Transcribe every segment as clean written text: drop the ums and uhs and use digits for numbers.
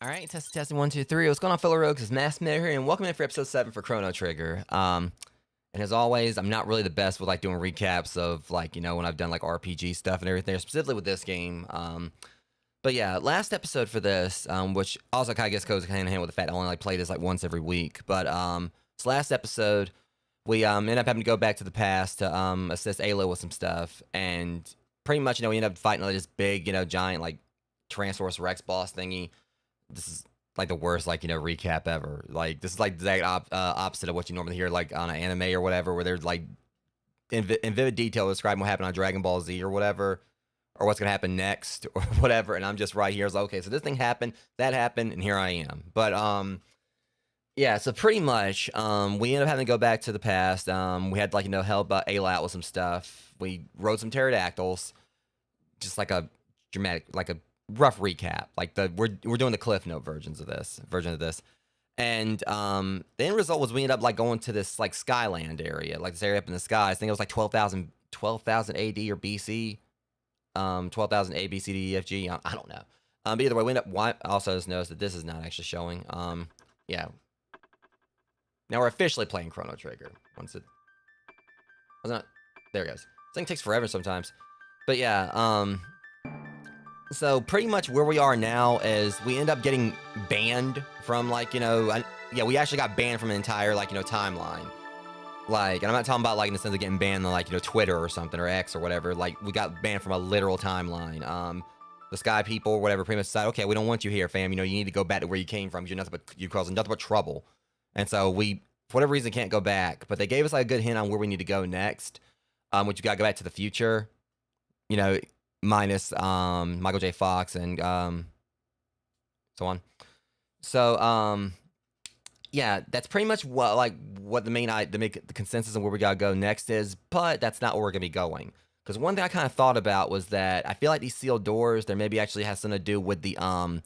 All right, testing 1, 2, 3. What's going on, fellow rogues? It's Mass Matter here, and welcome in for episode 7 for Chrono Trigger. And as always, I'm not really the best with like doing recaps of like, you know, when I've done like RPG stuff and everything, specifically with this game. But yeah, last episode for this, which also kind of gets goes hand in hand with the fact I only like play this like once every week. But this last episode, we ended up having to go back to the past to assist Ayla with some stuff, and pretty much, you know, we ended up fighting like this big, you know, giant like Tyrannosaurus Rex boss thingy. This is like the worst, like, you know, recap ever. Like, this is like the exact opposite of what you normally hear, like, on an anime or whatever, where there's, like, in vivid detail describing what happened on Dragon Ball Z or whatever, or what's going to happen next, or whatever, and I'm just right here. It's like, okay, so this thing happened, that happened, and here I am. But, yeah, so pretty much, we ended up having to go back to the past. We had, like, you know, help Ayla out with some stuff. We rode some pterodactyls, just like a dramatic, like a rough recap. Like we're doing the Cliff Note version of this, and the end result was we ended up like going to this like Skyland area, like this area up in the skies. I think it was like 12,000 AD or BC, 12,000 A B C D E F G. I don't know. But either way, we ended up. Also, just noticed that this is not actually showing. Yeah. Now we're officially playing Chrono Trigger. Once it was not, there it goes. This thing takes forever sometimes, but yeah. So pretty much where we are now is we end up getting banned from like, you know, yeah, we actually got banned from an entire like, you know, timeline. Like, and I'm not talking about like in the sense of getting banned on like, you know, Twitter or something or X or whatever. Like, we got banned from a literal timeline. The Sky people or whatever pretty much decided, okay, we don't want you here, fam. You know, you need to go back to where you came from. You're causing nothing but trouble. And so we, for whatever reason, can't go back. But they gave us like a good hint on where we need to go next. Which you gotta go back to the future. You know, minus Michael J. Fox and so on. So yeah, that's pretty much what the consensus on where we gotta go next is, but that's not where we're gonna be going. Because one thing I kind of thought about was that I feel like these sealed doors, there maybe actually has something to do with the I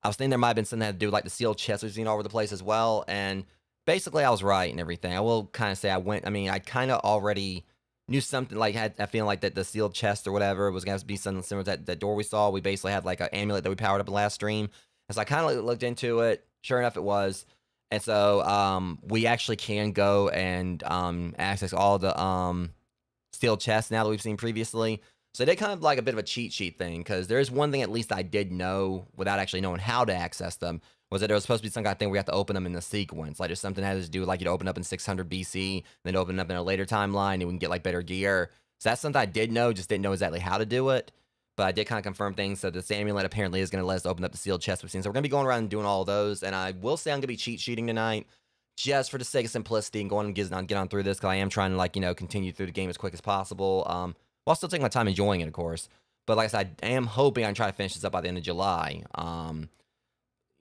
was thinking there might have been something that had to do with like the sealed chests we've seen all over the place as well, and basically I was right and everything. I will kind of say I kind of already knew something like had a feeling like that the sealed chest or whatever was gonna be something similar to that door we saw. We basically had like an amulet that we powered up in the last stream, and so I kind of looked into it. Sure enough, it was. And so we actually can go and access all the steel chests now that we've seen previously. So they kind of like a bit of a cheat sheet thing, because there is one thing at least I did know without actually knowing how to access them, was that there was supposed to be some kind of thing where you have to open them in the sequence. Like there's something that has to do with like you'd open up in 600 BC, then open up in a later timeline, and we can get like better gear. So that's something I did know, just didn't know exactly how to do it. But I did kind of confirm things. So this amulet apparently is going to let us open up the sealed chest we've seen. So we're going to be going around and doing all of those. And I will say I'm going to be cheat sheeting tonight, just for the sake of simplicity and going and get on through this, because I am trying to, like, you know, continue through the game as quick as possible, while still taking my time enjoying it, of course. But like I said, I am hoping I can try to finish this up by the end of July,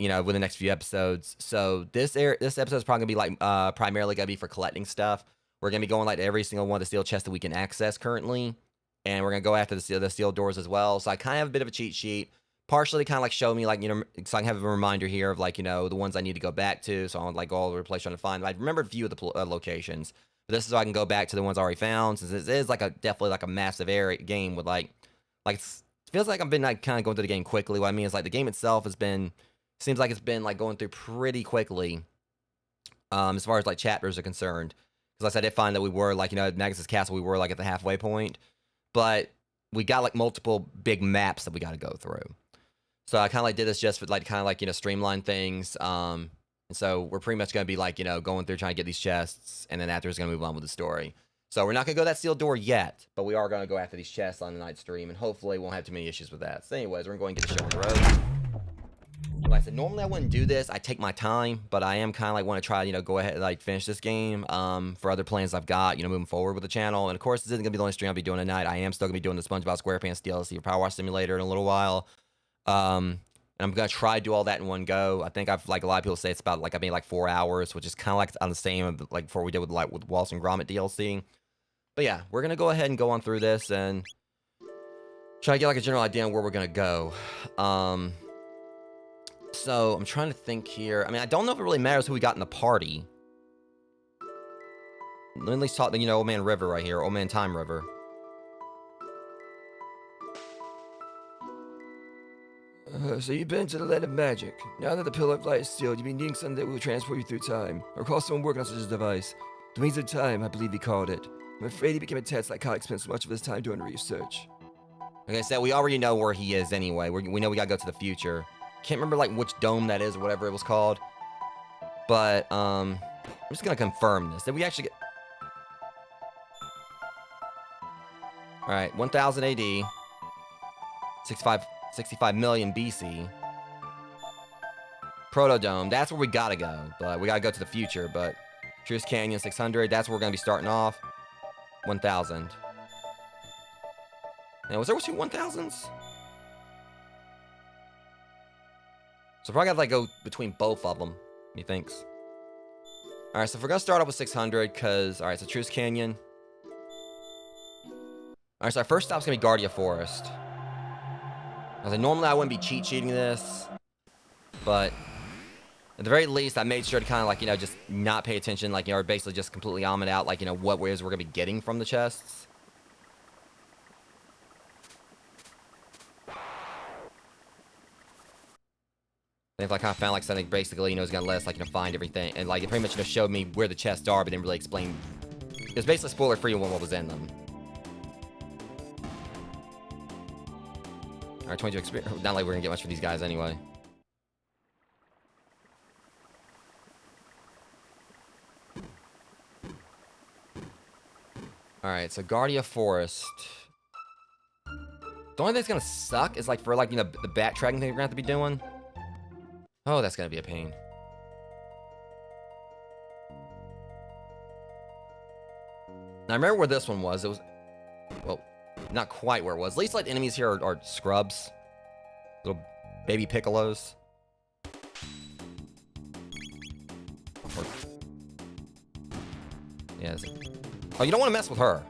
you know, with the next few episodes. So this episode is probably going to be like primarily going to be for collecting stuff. We're going to be going like to every single one of the steel chests that we can access currently, and we're going to go after the steel doors as well. So I kind of have a bit of a cheat sheet, partially kind of like show me, like, you know, so I can have a reminder here of, like, you know, the ones I need to go back to. So I want like go all over the place trying to find. I remembered a few of the locations, but this is so I can go back to the ones I already found, since this is like definitely like a massive area game with like it feels like I've been like kind of going through the game quickly. What I mean is like the game itself seems like it's been like going through pretty quickly, as far as like chapters are concerned. Because like I did find that we were like, you know, at Magus's Castle, we were like at the halfway point, but we got like multiple big maps that we got to go through. So I kind of like did this just for like kind of like, you know, streamline things. And so we're pretty much going to be like, you know, going through trying to get these chests, and then after it's going to move on with the story. So we're not going to go that sealed door yet, but we are going to go after these chests on the night stream, and hopefully we won't have too many issues with that. So anyways, we're going to get the show on the road. Like I said, normally I wouldn't do this. I take my time, but I am kind of like want to try, you know, go ahead and like finish this game for other plans I've got, you know, moving forward with the channel. And of course, this isn't going to be the only stream I'll be doing tonight. I am still going to be doing the SpongeBob SquarePants DLC for Power Wash Simulator in a little while. And I'm going to try to do all that in one go. I think I've, like, a lot of people say it's about, like, I mean, like 4 hours, which is kind of like on the same, like, before we did with, like, with Wallace and Gromit DLC. But yeah, we're going to go ahead and go on through this and try to get, like, a general idea on where we're going to go. So I'm trying to think here. I mean, I don't know if it really matters who we got in the party. Let me at least talk to, you know, Old Man River right here. Old Man Time River. So you've been to the land of magic. Now that the Pillar of Light is sealed, you'll be needing something that will transport you through time, or call someone working on such a device. The Wings of Time, I believe he called it. I'm afraid he became a test like Kyle spent so much of his time doing research. Like I said, we already know where he is anyway. We know we gotta go to the future. Can't remember, like, which dome that is or whatever it was called. But, I'm just gonna confirm this. Did we actually get... Alright, 1000 AD. 65 million BC. Protodome, that's where we gotta go. But we gotta go to the future, but... Truce Canyon, 600, that's where we're gonna be starting off. 1000. Now, was there 2 1000s? So probably gotta, like, go between both of them, methinks. Alright, so if we're gonna start off with 600, because... Alright, so Truce Canyon. Alright, so our first stop's gonna be Guardia Forest. I was like, normally I wouldn't be cheat sheeting this, but at the very least, I made sure to kind of, like, you know, just not pay attention, like, you know, or basically just completely omit out, like, you know, what ways we're gonna be getting from the chests. And if I kind of found, like, something basically, you know, is gonna let us, like, you know, find everything, and, like, it pretty much, you know, showed me where the chests are, but didn't really explain. It was basically spoiler free on what was in them. Alright, 22 experience. Not like we're gonna get much for these guys anyway. Alright, so Guardia Forest. The only thing that's gonna suck is, like, for, like, you know, the backtracking thing we're gonna have to be doing. Oh, that's gonna be a pain. Now, I remember where this one was. It was... Well, not quite where it was. At least, like, the enemies here are scrubs. Little baby piccolos. Or... Yeah, oh, you don't want to mess with her.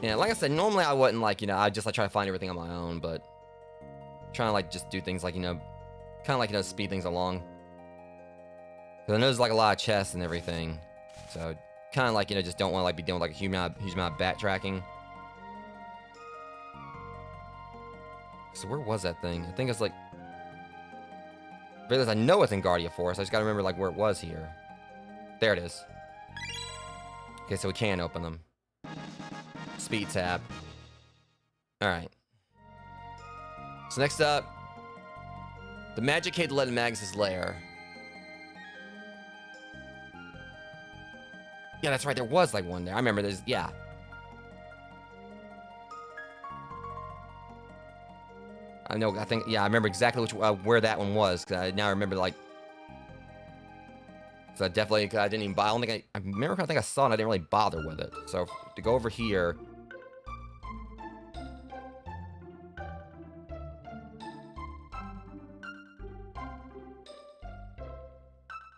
Yeah, like I said, normally I wouldn't, like, you know, I'd just, like, try to find everything on my own, but trying to, like, just do things, like, you know, kind of, like, you know, speed things along. Cause I know there's like a lot of chests and everything. So kind of like, you know, just don't want to like be dealing with like a huge amount of backtracking. So where was that thing? I think it's like... Because I know it's in Guardia Forest. I just gotta remember like where it was here. There it is. Okay, so we can open them. Speed tab. Alright. So next up, the Magic Cave that led to Magus' lair. Yeah, that's right. There was like one there. I remember there's... Yeah. I know. I think... Yeah, I remember exactly which where that one was. Because I now remember like... So I definitely... I didn't even buy... I don't think I remember... I think I saw it and I didn't really bother with it. So to go over here...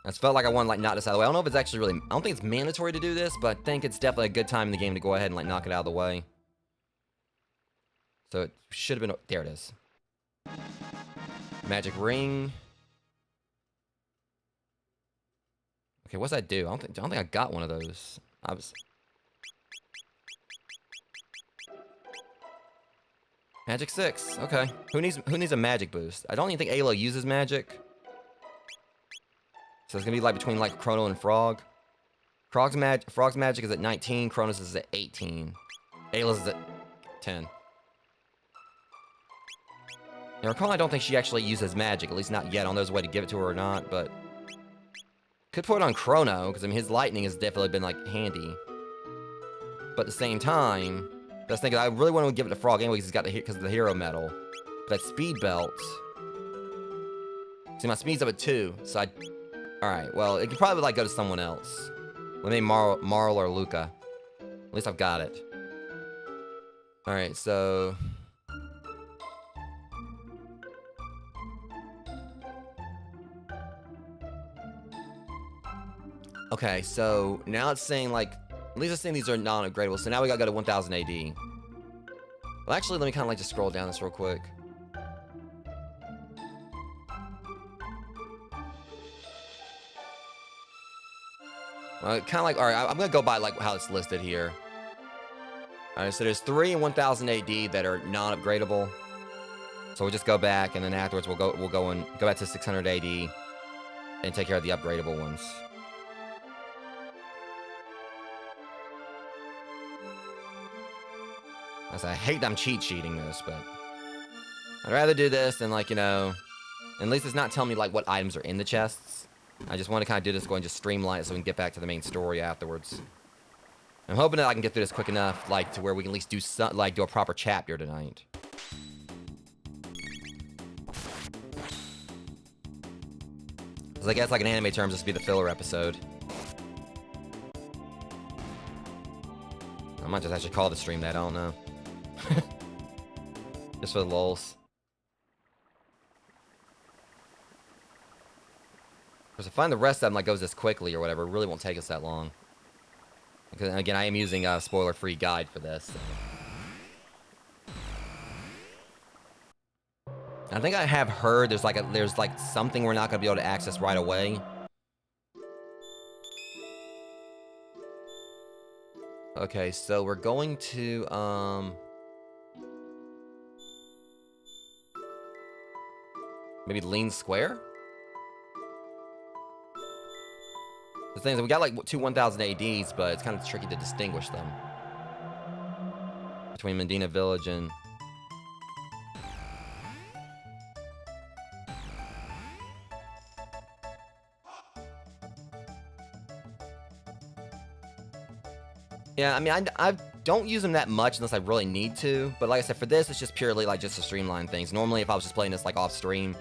I just felt like I wanted to like knock this out of the way. I don't know if it's actually really... I don't think it's mandatory to do this, but I think it's definitely a good time in the game to go ahead and like knock it out of the way. So it should have been... There it is. Magic ring. Okay, what's that do? I don't think I got one of those. I was... Magic 6. Okay. Who needs a magic boost? I don't even think Ayla uses magic. So it's gonna be like between like Chrono and Frog. Frog's magic is at 19, Chrono's is at 18. Ayla's is at 10. Now Chrono, I don't think she actually uses magic, at least not yet. I don't know if there's a way to give it to her or not, but could put it on Chrono, because I mean his lightning has definitely been like handy. But at the same time, that's thinking I really want to give it to Frog anyway, because because of the hero medal. But that speed belt. See, my speed's up at 2, so I... Alright, well, it could probably like go to someone else. Maybe Marl or Luca. At least I've got it. Alright, so... Okay, so now it's saying like... At least it's saying these are non-upgradable, so now we gotta go to 1000 AD. Well, actually, let me kind of like just scroll down this real quick. Kind of like, alright, I'm gonna go by like how it's listed here. Alright, so there's 3 and 1000 AD that are non-upgradable. So we'll just go back, and then afterwards we'll go back to 600 AD and take care of the upgradable ones. I hate that I'm cheat sheeting this, but I'd rather do this than like, you know, at least it's not telling me like what items are in the chests. I just want to kind of do this, go and just streamline it so we can get back to the main story afterwards. I'm hoping that I can get through this quick enough, like, to where we can at least do some, like, do a proper chapter tonight. Because I guess, like, in anime terms, this would be the filler episode. I might just actually call the stream that, I don't know. Just for the lulz. Because if I find the rest of them, like, goes this quickly or whatever, it really won't take us that long. Because, again, I am using a spoiler-free guide for this. So. I think I have heard there's like something we're not gonna be able to access right away. Okay, so we're going to maybe Lean Square. The thing is, we got like 1000 ADs, but it's kind of tricky to distinguish them between Medina Village and... Yeah, I mean, I don't use them that much unless I really need to. But like I said, for this, it's just purely like just to streamline things. Normally, if I was just playing this like off stream,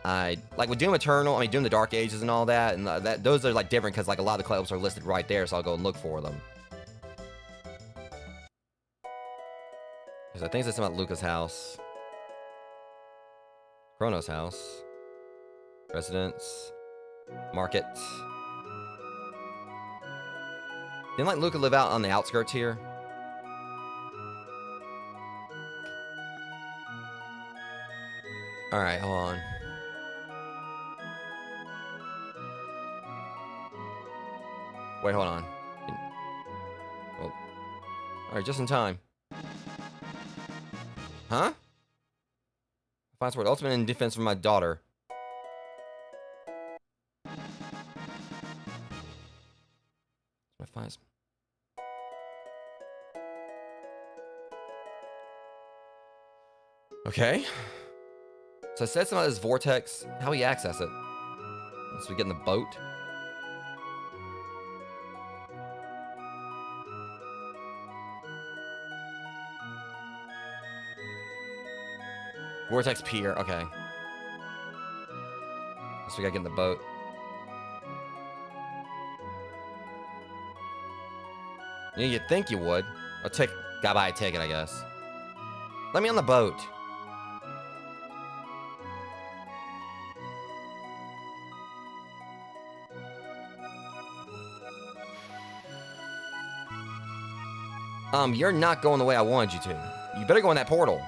like with Doom Eternal, I mean Doom the Dark Ages and all that, and those are like different because like a lot of the collectibles are listed right there, so I'll go and look for them. Because I think it's about Luca's house, Chrono's house, residence, market. Didn't like Luca live out on the outskirts here? Alright, hold on. Wait, hold on. Oh. Alright, just in time. Huh? Final word. Ultimate in defense for my daughter. My finest. Okay. So I said something about this vortex. How we access it? Once we get in the boat. Vortex pier. Okay. So we gotta get in the boat. Yeah, you'd think you would. Gotta buy a ticket, I guess. Let me on the boat. You're not going the way I wanted you to. You better go in that portal.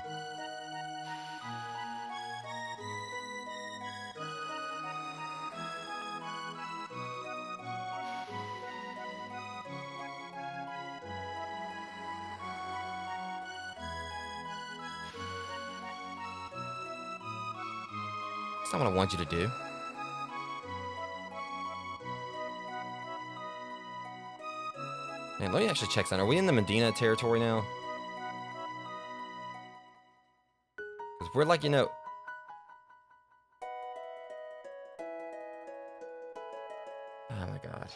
That's not what I want you to do. Man, let me actually check something. Are we in the Medina territory now? Because we're like, you know... Oh my god.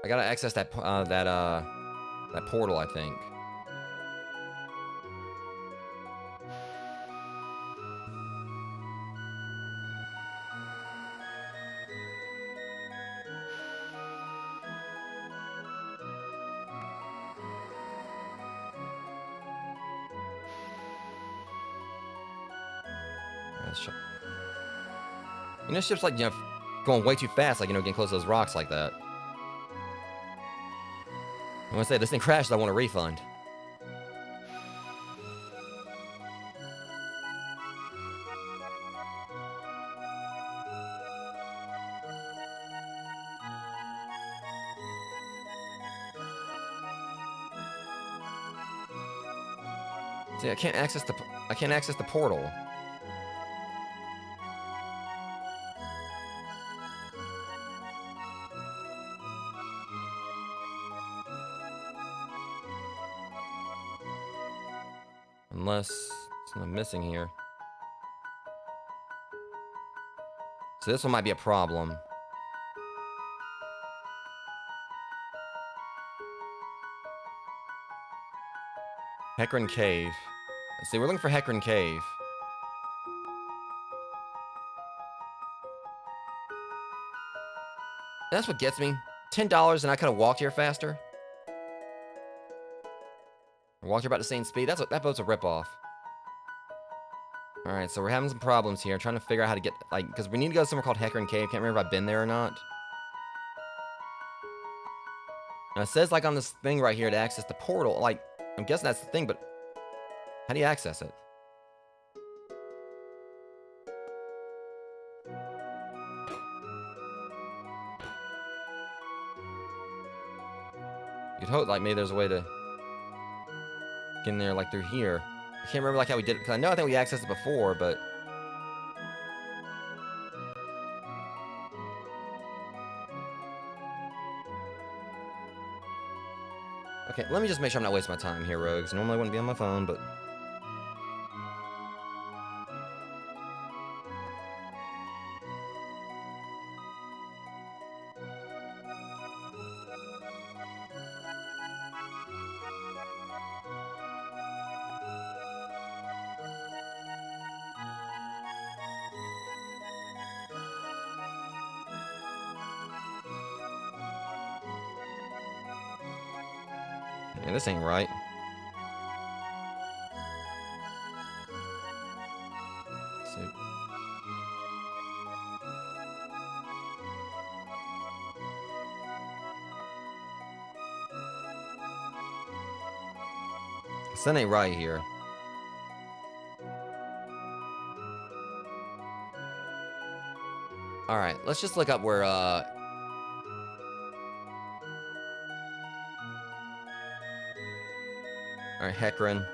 I gotta access that portal, I think. You know, ship's like, you know, going way too fast, like, you know, getting close to those rocks like that. I want to say, this thing crashed, I want a refund. See, I can't access the portal. Unless something missing here. So this one might be a problem. Hecarim Cave. Let's see, we're looking for Hecarim Cave. That's what gets me. $10 and I could have walked here faster. Walked here about the same speed. That boat's a ripoff. Alright, so we're having some problems here. I'm trying to figure out how to get, like, because we need to go somewhere called Hecarim Cave. Can't remember if I've been there or not. Now, it says, like, on this thing right here to access the portal. Like, I'm guessing that's the thing, but how do you access it? You'd hope, like, maybe there's a way to get in there, like, through here. I can't remember, like, how we did it, because I think we accessed it before, but... Okay, let me just make sure I'm not wasting my time here, Rogues. Normally I wouldn't be on my phone, but... Yeah, this ain't right. So... This ain't right here. Alright, let's just look up where, Alright, Hecarim.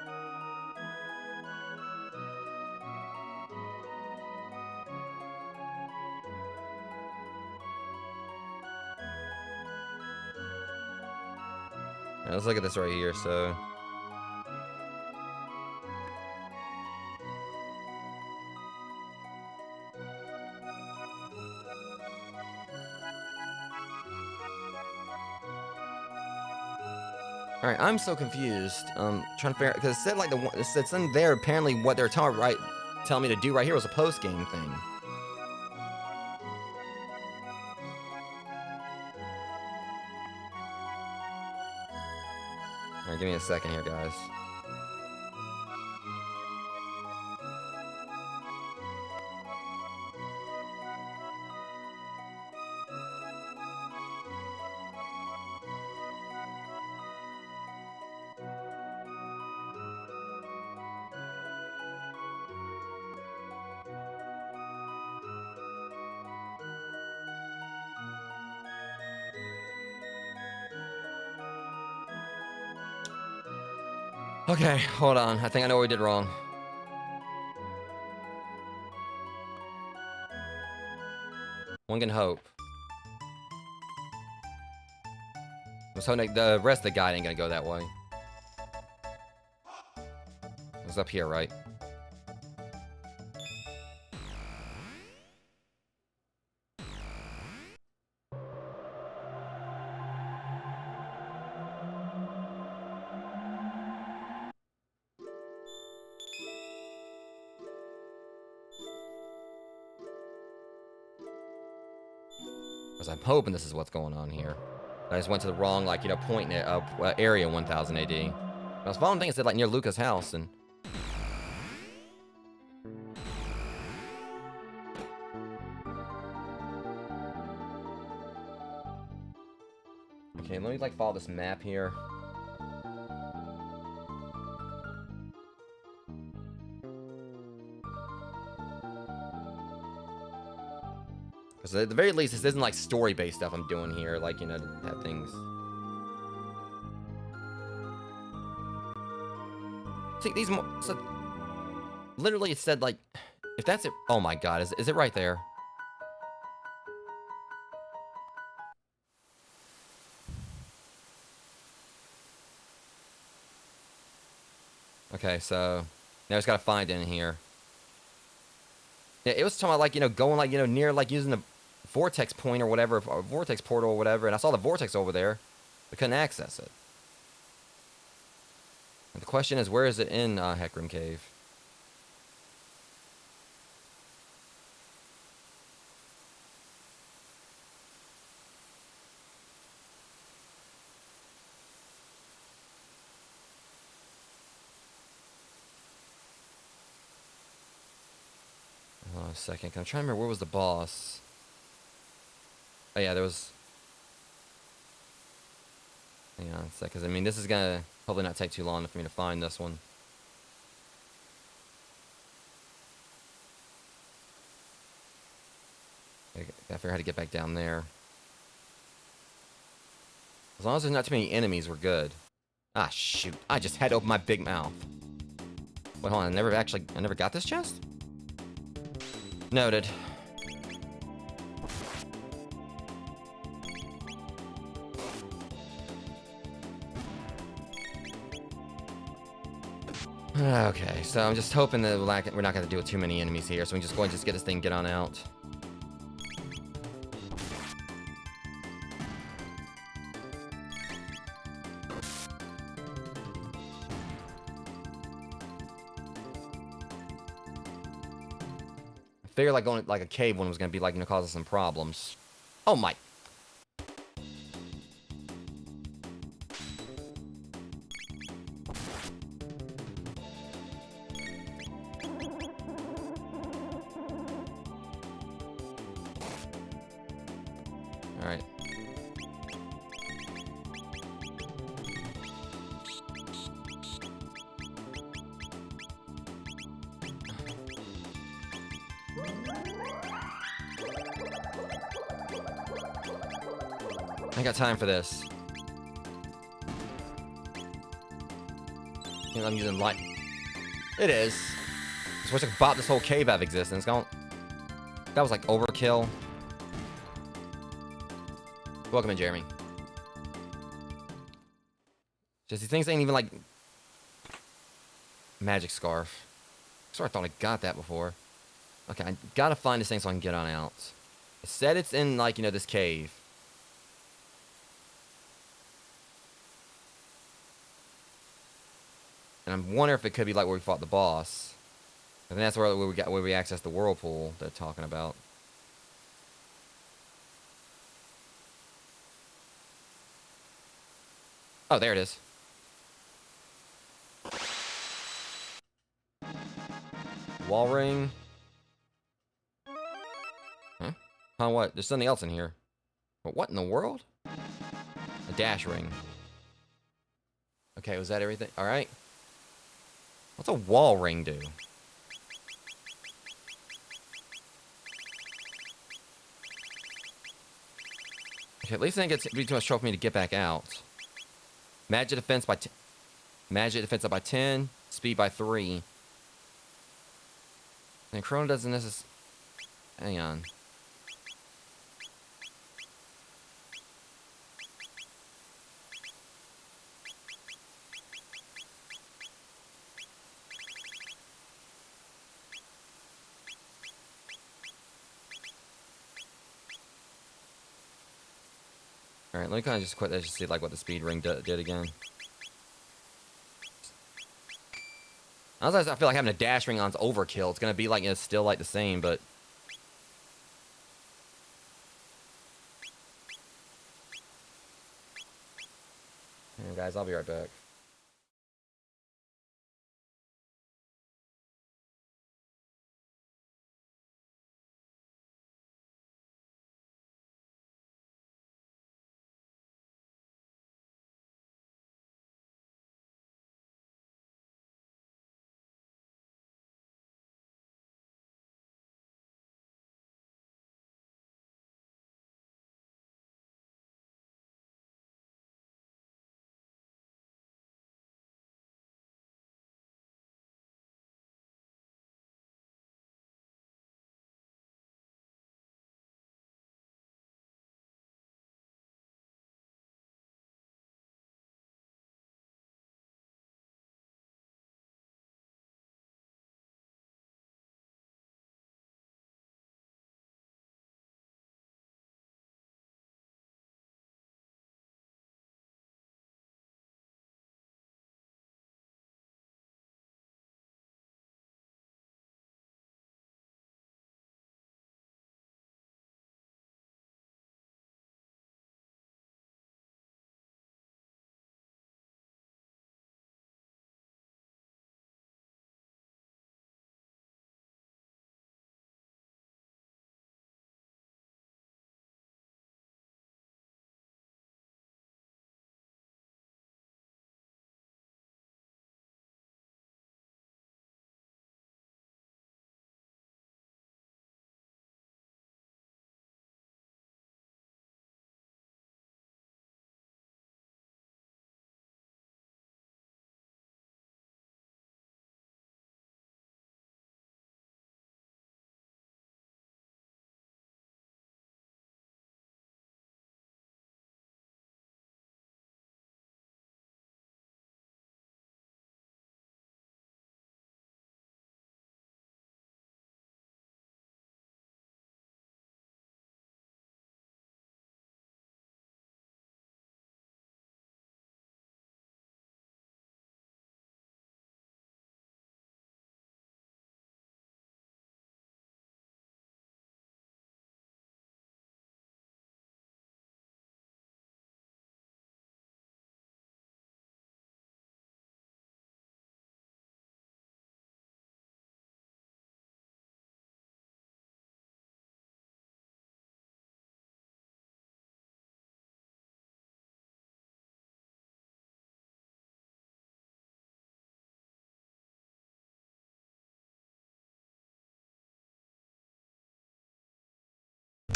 Alright, let's look at this right here, so... Alright, I'm so confused. Trying to figure out, because it said like it said something there, apparently what they're telling me to do right here was a post-game thing. Alright, give me a second here, guys. Okay, hold on. I think I know what we did wrong. One can hope. I was hoping the rest of the guide ain't gonna go that way. It was up here, right? Because I'm hoping this is what's going on here. I just went to the wrong, like, you know, point area in 1000 AD. I was following things that said, like, near Luca's house, and... Okay, let me, like, follow this map here. Because at the very least, this isn't, like, story-based stuff I'm doing here, like, you know, to have things... See, these... So, literally, it said, like... If that's it... Oh, my God. Is it right there? Okay, so... Now I just gotta find it in here. Yeah, it was talking about, like, you know, going, like, you know, near, like, using the vortex point or whatever, or vortex portal or whatever, and I saw the vortex over there, but couldn't access it. And the question is, where is it in Hecarim Cave? Hold on a second. I'm trying to remember where was the boss. Oh yeah, there was. Hang on a sec, because I mean, this is gonna probably not take too long for me to find this one. I gotta figure out how to get back down there. As long as there's not too many enemies, we're good. Ah, shoot. I just had to open my big mouth. Wait, hold on. I never got this chest? Noted. Okay, so I'm just hoping that we're not going to deal with too many enemies here, so we can just go and just get this thing, get on out. I figured like going like a cave one was going to be like, you know, causing some problems. Oh my. Alright. I got time for this. I'm using light. It is. Just wish I could bop this whole cave out of existence. That was like overkill. Welcome in, Jeremy. Just these things ain't even like magic scarf. I sort of thought I got that before. Okay, I gotta find this thing so I can get on out. It said it's in like, you know, this cave. And I'm wondering if it could be like where we fought the boss. And that's where we accessed the whirlpool they're talking about. Oh, there it is. Wall ring. Huh? Huh, what? There's something else in here. But what in the world? A dash ring. Okay, was that everything? Alright. What's a wall ring do? Okay, at least I think it's be too much trouble for me to get back out. Magic defense by Magic defense up by 10. Speed by 3. And Chrono doesn't necessarily... Hang on. Alright, let me kind of just quit that, just see like what the speed ring did again. I feel like having a dash ring on's overkill. It's gonna be like, it's still like the same, but... Hang on, guys, I'll be right back.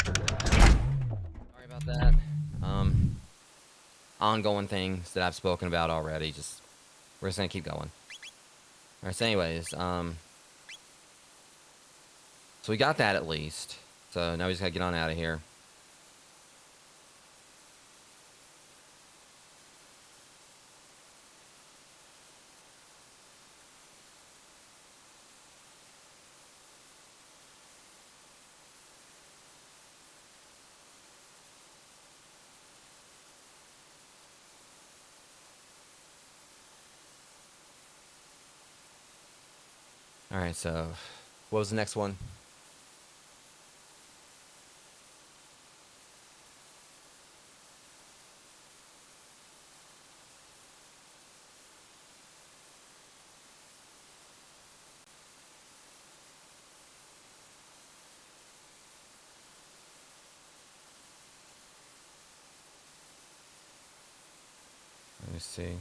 Sorry about that. Ongoing things that I've spoken about already. We're just gonna keep going. Alright, so anyways, so we got that at least. So now we just gotta get on out of here. Alright, so what was the next one? Let me see.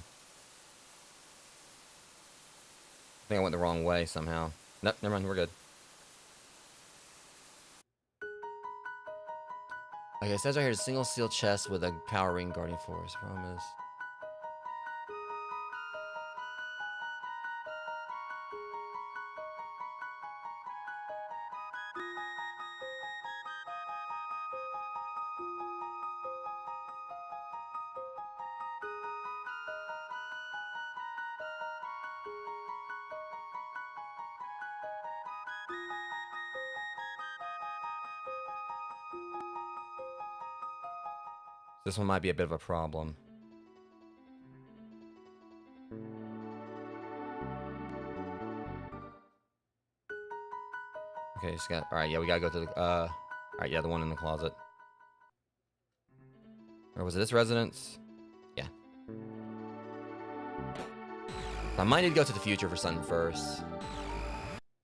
I think I went the wrong way somehow. Nope, never mind, we're good. Okay, it says right here, single sealed chest with a power ring guarding force. Promise. This one might be a bit of a problem. Okay, just got. Alright, yeah, we gotta go to the. Alright, yeah, the one in the closet. Or was it this residence? Yeah. I might need to go to the future for something first.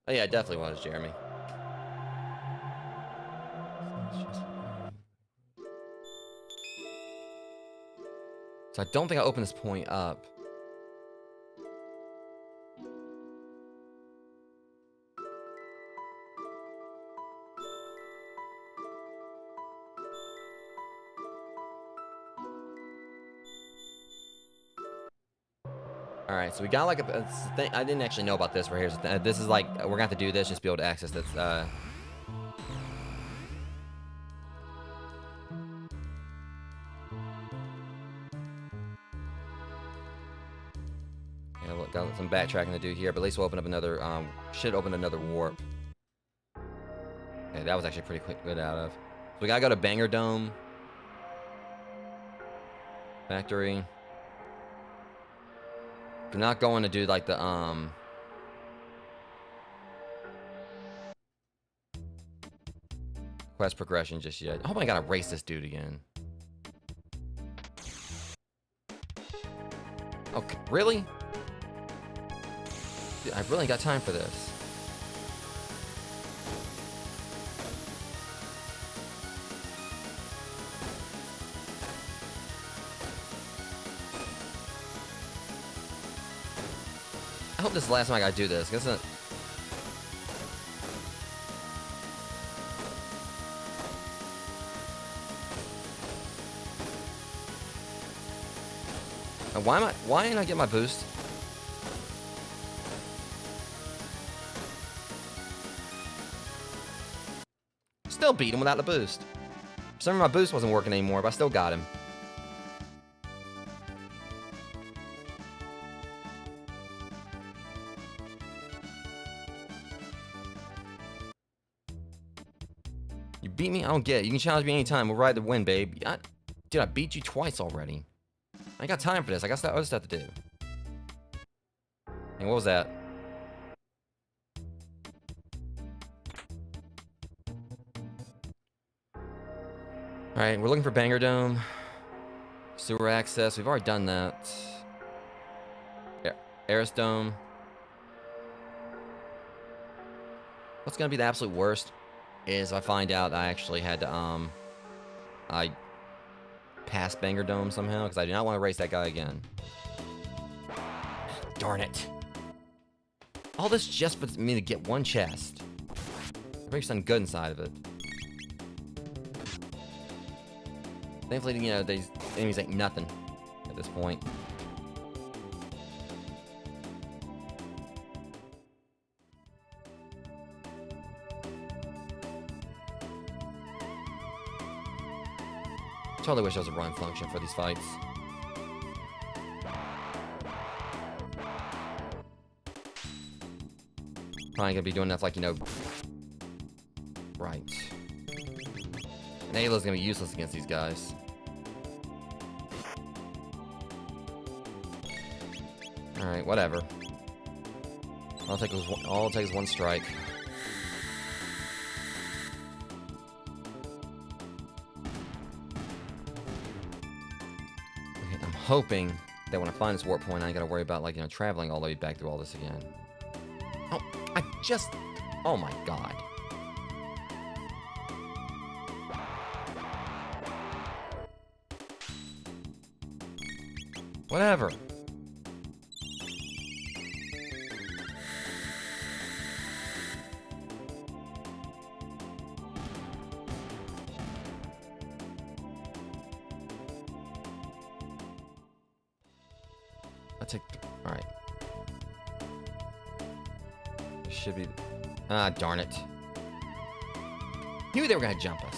Oh, yeah, it definitely was, Jeremy. So I don't think I opened this point up. Alright, so we got like a thing. I didn't actually know about this right here. This is like, we're gonna have to do this just to be able to access this. Yeah, got some backtracking to do here, but at least we'll open up another, should open another warp. Okay, that was actually pretty quick, good out of. So we gotta go to Banger Dome. Factory. We're not going to do like the, quest progression just yet. I hope I gotta race this dude again. Okay, really? Dude, I really got time for this. I hope this is the last time I gotta do this. Guess it. Why didn't I get my boost? Still beat him without the boost. For some reason my boost wasn't working anymore, but I still got him. You beat me? I don't get it. You can challenge me anytime. We'll ride the win, babe. Dude, I beat you twice already. I ain't got time for this. I got other stuff to do. And what was that? Alright, we're looking for Banger Dome. Sewer access. We've already done that. Eris Dome. What's gonna be the absolute worst is I find out I actually had to, I passed Banger Dome somehow, because I do not want to race that guy again. Darn it. All this just for me to get one chest. There's something good inside of it. Thankfully, you know, these enemies ain't nothing at this point. Totally wish there was a run function for these fights. Probably gonna be doing enough, like, you know... Right. Nayla's gonna be useless against these guys. Alright, whatever. All it'll take is one strike. Okay, I'm hoping that when I find this warp point, I ain't gotta worry about, like, you know, traveling all the way back through all this again. Oh, oh my god. Whatever. Alright. Should be... Ah, darn it. Knew they were gonna jump us.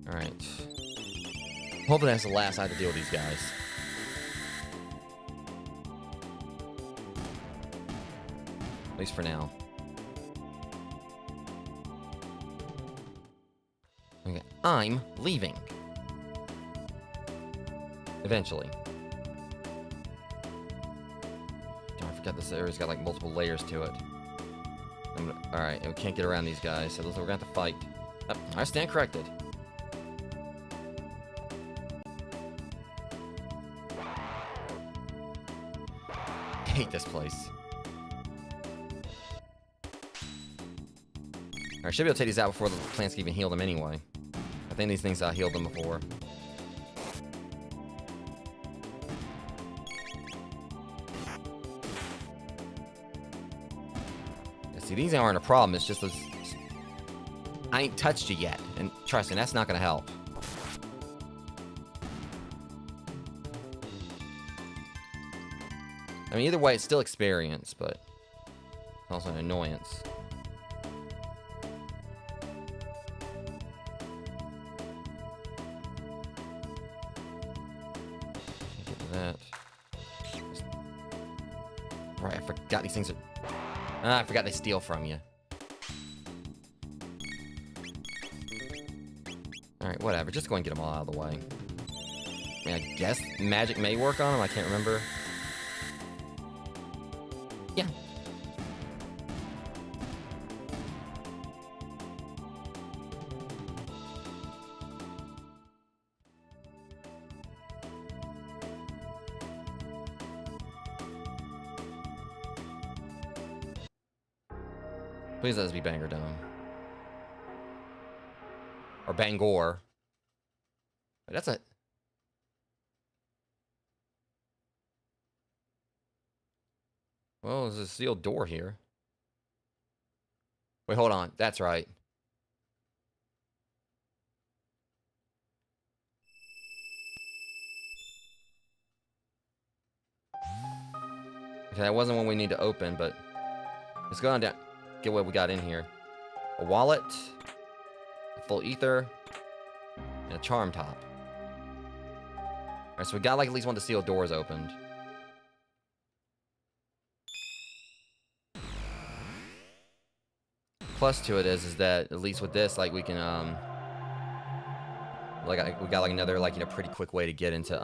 Alright. Hopefully that's the last I have to deal with these guys. At least for now. Okay, I'm leaving. Eventually. Oh, I forgot this area's got like multiple layers to it. Alright, and we can't get around these guys, so we're gonna have to fight. Oh, I stand corrected. I hate this place. I should be able to take these out before the plants can even heal them anyway. I think these things healed them before. Yeah, see, these aren't a problem. It's just those... I ain't touched you yet. And trust me, that's not going to help. I mean, either way, it's still experience, but also an annoyance. That. Right, I forgot these things are... Ah, I forgot they steal from you. Alright, whatever. Just go and get them all out of the way. I mean, I guess magic may work on them. I can't remember. Yeah. Please let us be Bangor Dome. Or Bangor. That's a... Well, there's a sealed door here. Wait, hold on. That's right. Okay, that wasn't one we need to open, but... Let's go on down. Get what we got in here. A wallet. A full ether. And a charm top. Alright, so we got like at least one of the sealed doors opened. Plus to it is that at least with this, like we can like we got like another like, you know, pretty quick way to get into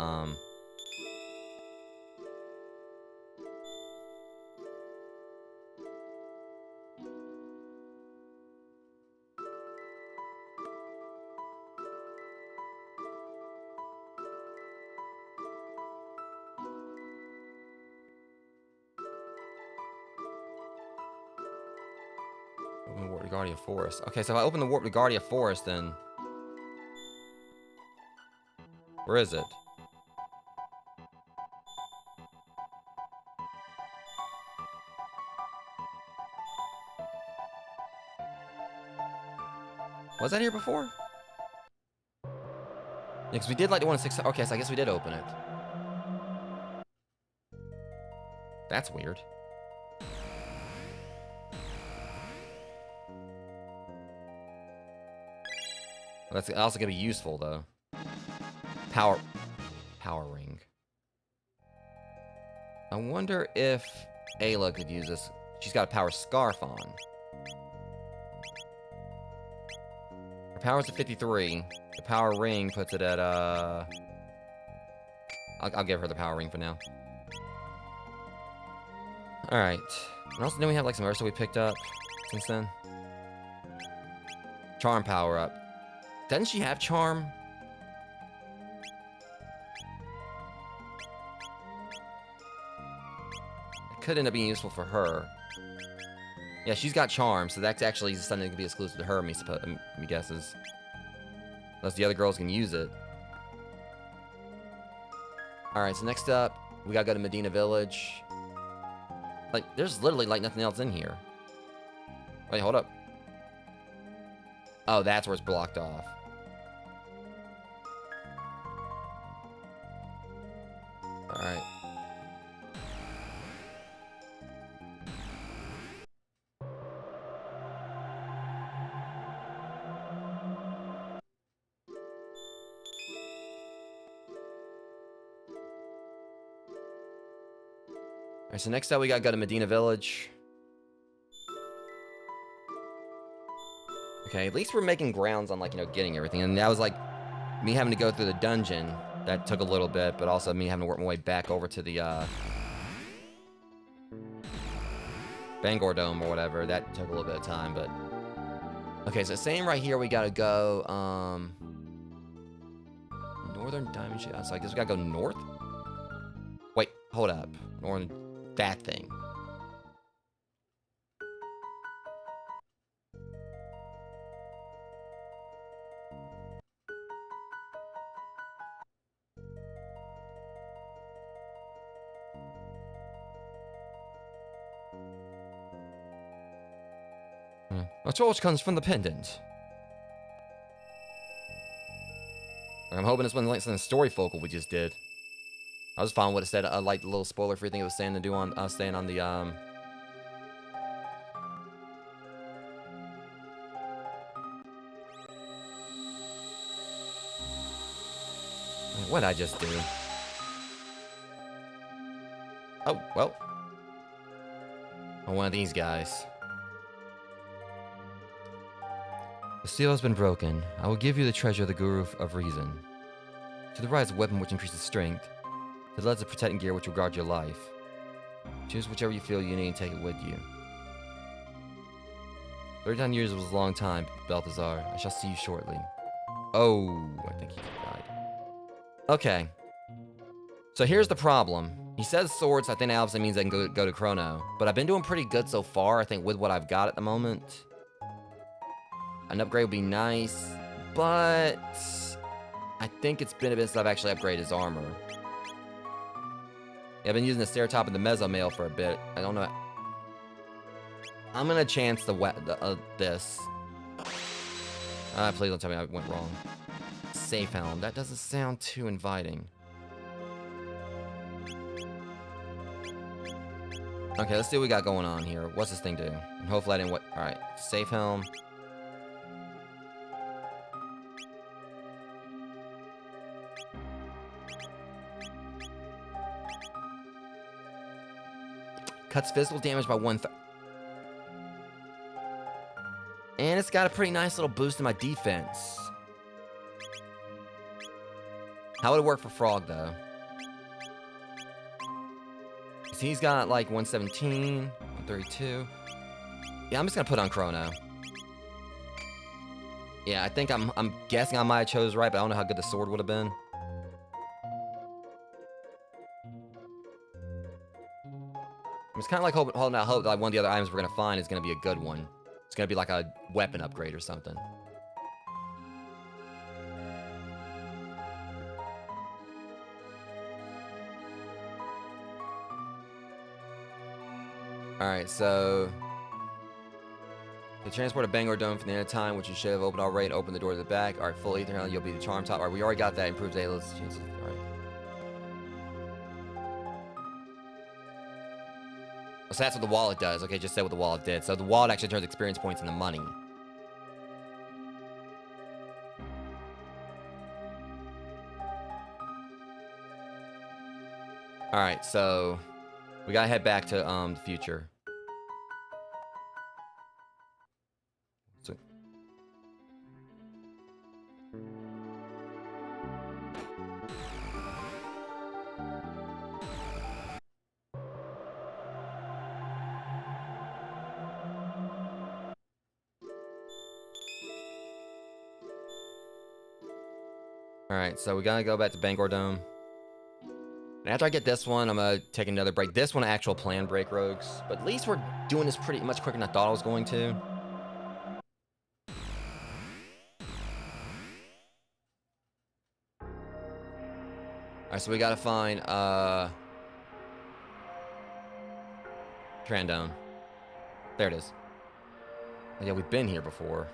Open the Warp to Guardia Forest. Okay, so if I open the Warp to Guardia Forest, then... Where is it? Was that here before? Yeah, because we did like the one in 6... Okay, so I guess we did open it. That's weird. That's also gonna be useful though. Power ring. I wonder if Ayla could use this. She's got a power scarf on. Her power's at 53. The power ring puts it at I'll give her the power ring for now. All right. And also, then we have like some Ursa we picked up since then. Charm power up. Doesn't she have charm? It could end up being useful for her. Yeah, she's got charm, so that's actually something that could be exclusive to her, me guesses. Unless the other girls can use it. Alright, so next up, we gotta go to Medina Village. Like, there's literally, like, nothing else in here. Wait, hold up. Oh, that's where it's blocked off. Alright. Alright, so next up we gotta go to Medina Village. Okay, at least we're making grounds on, like, you know, getting everything. And that was, like, me having to go through the dungeon. That took a little bit, but also me having to work my way back over to the, Bangor Dome or whatever. That took a little bit of time, but... Okay, so same right here, we gotta go, Northern Diamond Ship. So I guess we gotta go north? Wait, hold up. Northern... That thing. A torch comes from the pendant. I'm hoping it's one like some story focal we just did. I was fine with what it said. I like the little spoiler-free thing it was saying to do on staying on the What'd I just do? Oh, well. One of these guys. The seal has been broken. I will give you the treasure of the Guru of Reason. To the right is a weapon which increases strength. To the left is a protecting gear which will guard your life. Choose whichever you feel you need and take it with you. 39 years was a long time, Balthazar. I shall see you shortly. Oh, I think he died. Okay. So here's the problem. He says swords, I think obviously means I can go to Chrono. But I've been doing pretty good so far, I think, with what I've got at the moment. An upgrade would be nice, but I think it's been a bit since I've actually upgraded his armor. Yeah, I've been using the Ceratop and the Mesomail for a bit. I don't know. I'm gonna chance this. Please don't tell me I went wrong. Safe helm. That doesn't sound too inviting. Okay, let's see what we got going on here. What's this thing do? And hopefully I didn't. All right, safe helm. Cuts physical damage by 1/3. And it's got a pretty nice little boost in my defense. How would it work for Frog, though? So he's got, like, 117, 132. Yeah, I'm just gonna put on Chrono. Yeah, I think I'm guessing I might have chose right, but I don't know how good the sword would have been. It's kind of like holding out hope that like one of the other items we're going to find is going to be a good one. It's going to be like a weapon upgrade or something. Alright, so... To transport a Bangor Dome from the end of time, which you should have opened already, open the door to the back. Alright, full ether helm, you'll be the charm top. Alright, we already got that. Improves Ayla's chances. Alright. So that's what the wallet does. Okay, just said what the wallet did. So the wallet actually turns experience points into money. All right, so we gotta head back to the future. So, all right, so we gotta go back to Bangor Dome. And after I get this one, I'm gonna take another break. This one, actual plan break, Rogues. But at least we're doing this pretty much quicker than I thought I was going to. Alright, so we gotta find, Trandone. There it is. Oh, yeah, we've been here before.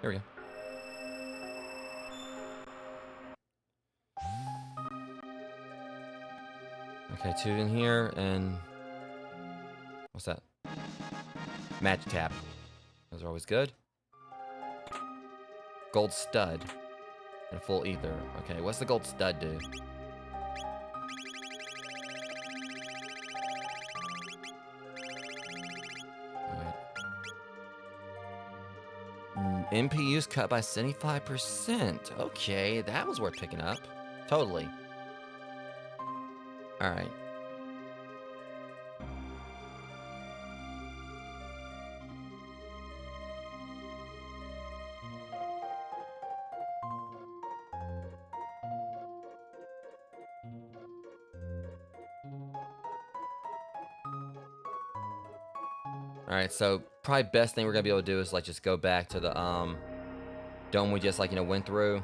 Here we go. Okay, 2 in here, and... what's that? Magic tap. Those are always good. Gold stud. And full ether. Okay, what's the gold stud do? MPU's cut by 75%. Okay, that was worth picking up. Totally. Alright. Alright, so probably best thing we're gonna be able to do is like just go back to the dome we just like, you know, went through.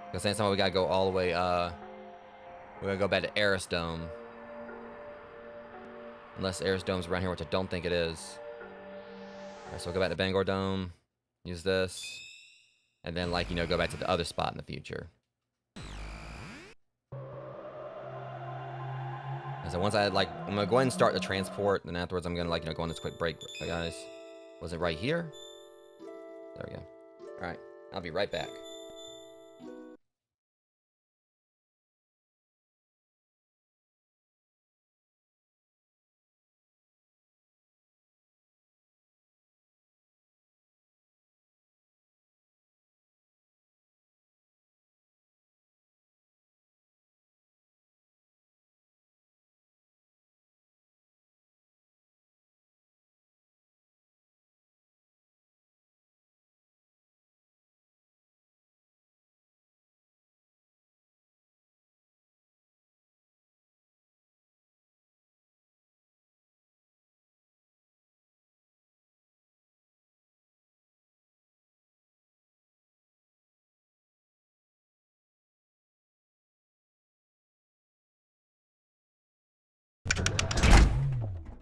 Because same time we gotta go all the way, we're gonna go back to Eris Dome. Unless Eris Dome's around here, which I don't think it is. Alright, so we'll go back to Bangor Dome, use this, and then like, you know, go back to the other spot in the future. And so once I like, I'm gonna go ahead and start the transport, and afterwards I'm gonna like, you know, go on this quick break, guys. Was it right here? There we go. Alright, I'll be right back.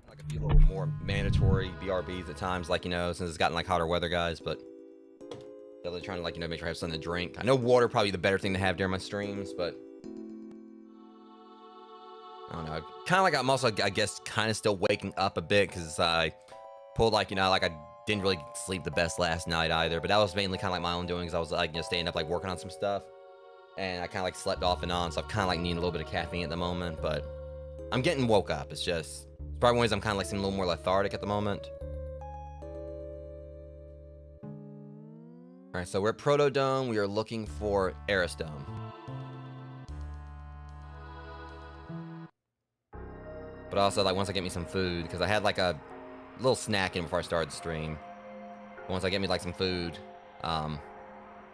Like a few little more mandatory BRBs at times, like, you know, since it's gotten like hotter weather, guys, but definitely trying to like, you know, make sure I have something to drink. I know water probably the better thing to have during my streams, but I don't know. Kind of like I'm also, I guess, kind of still waking up a bit because I pulled like, you know, like I didn't really sleep the best last night either, but that was mainly kind of like my own doing because I was like, you know, staying up like working on some stuff, and I kind of like slept off and on, so I'm kind of like needing a little bit of caffeine at the moment, but I'm getting woke up. It's just, it's probably one ways I'm kind of like seeming a little more lethargic at the moment. All right, so we're at Protodome. We are looking for Eris Dome. But also, like, once I get me some food, because I had like a little snack in before I started the stream. Once I get me like some food, probably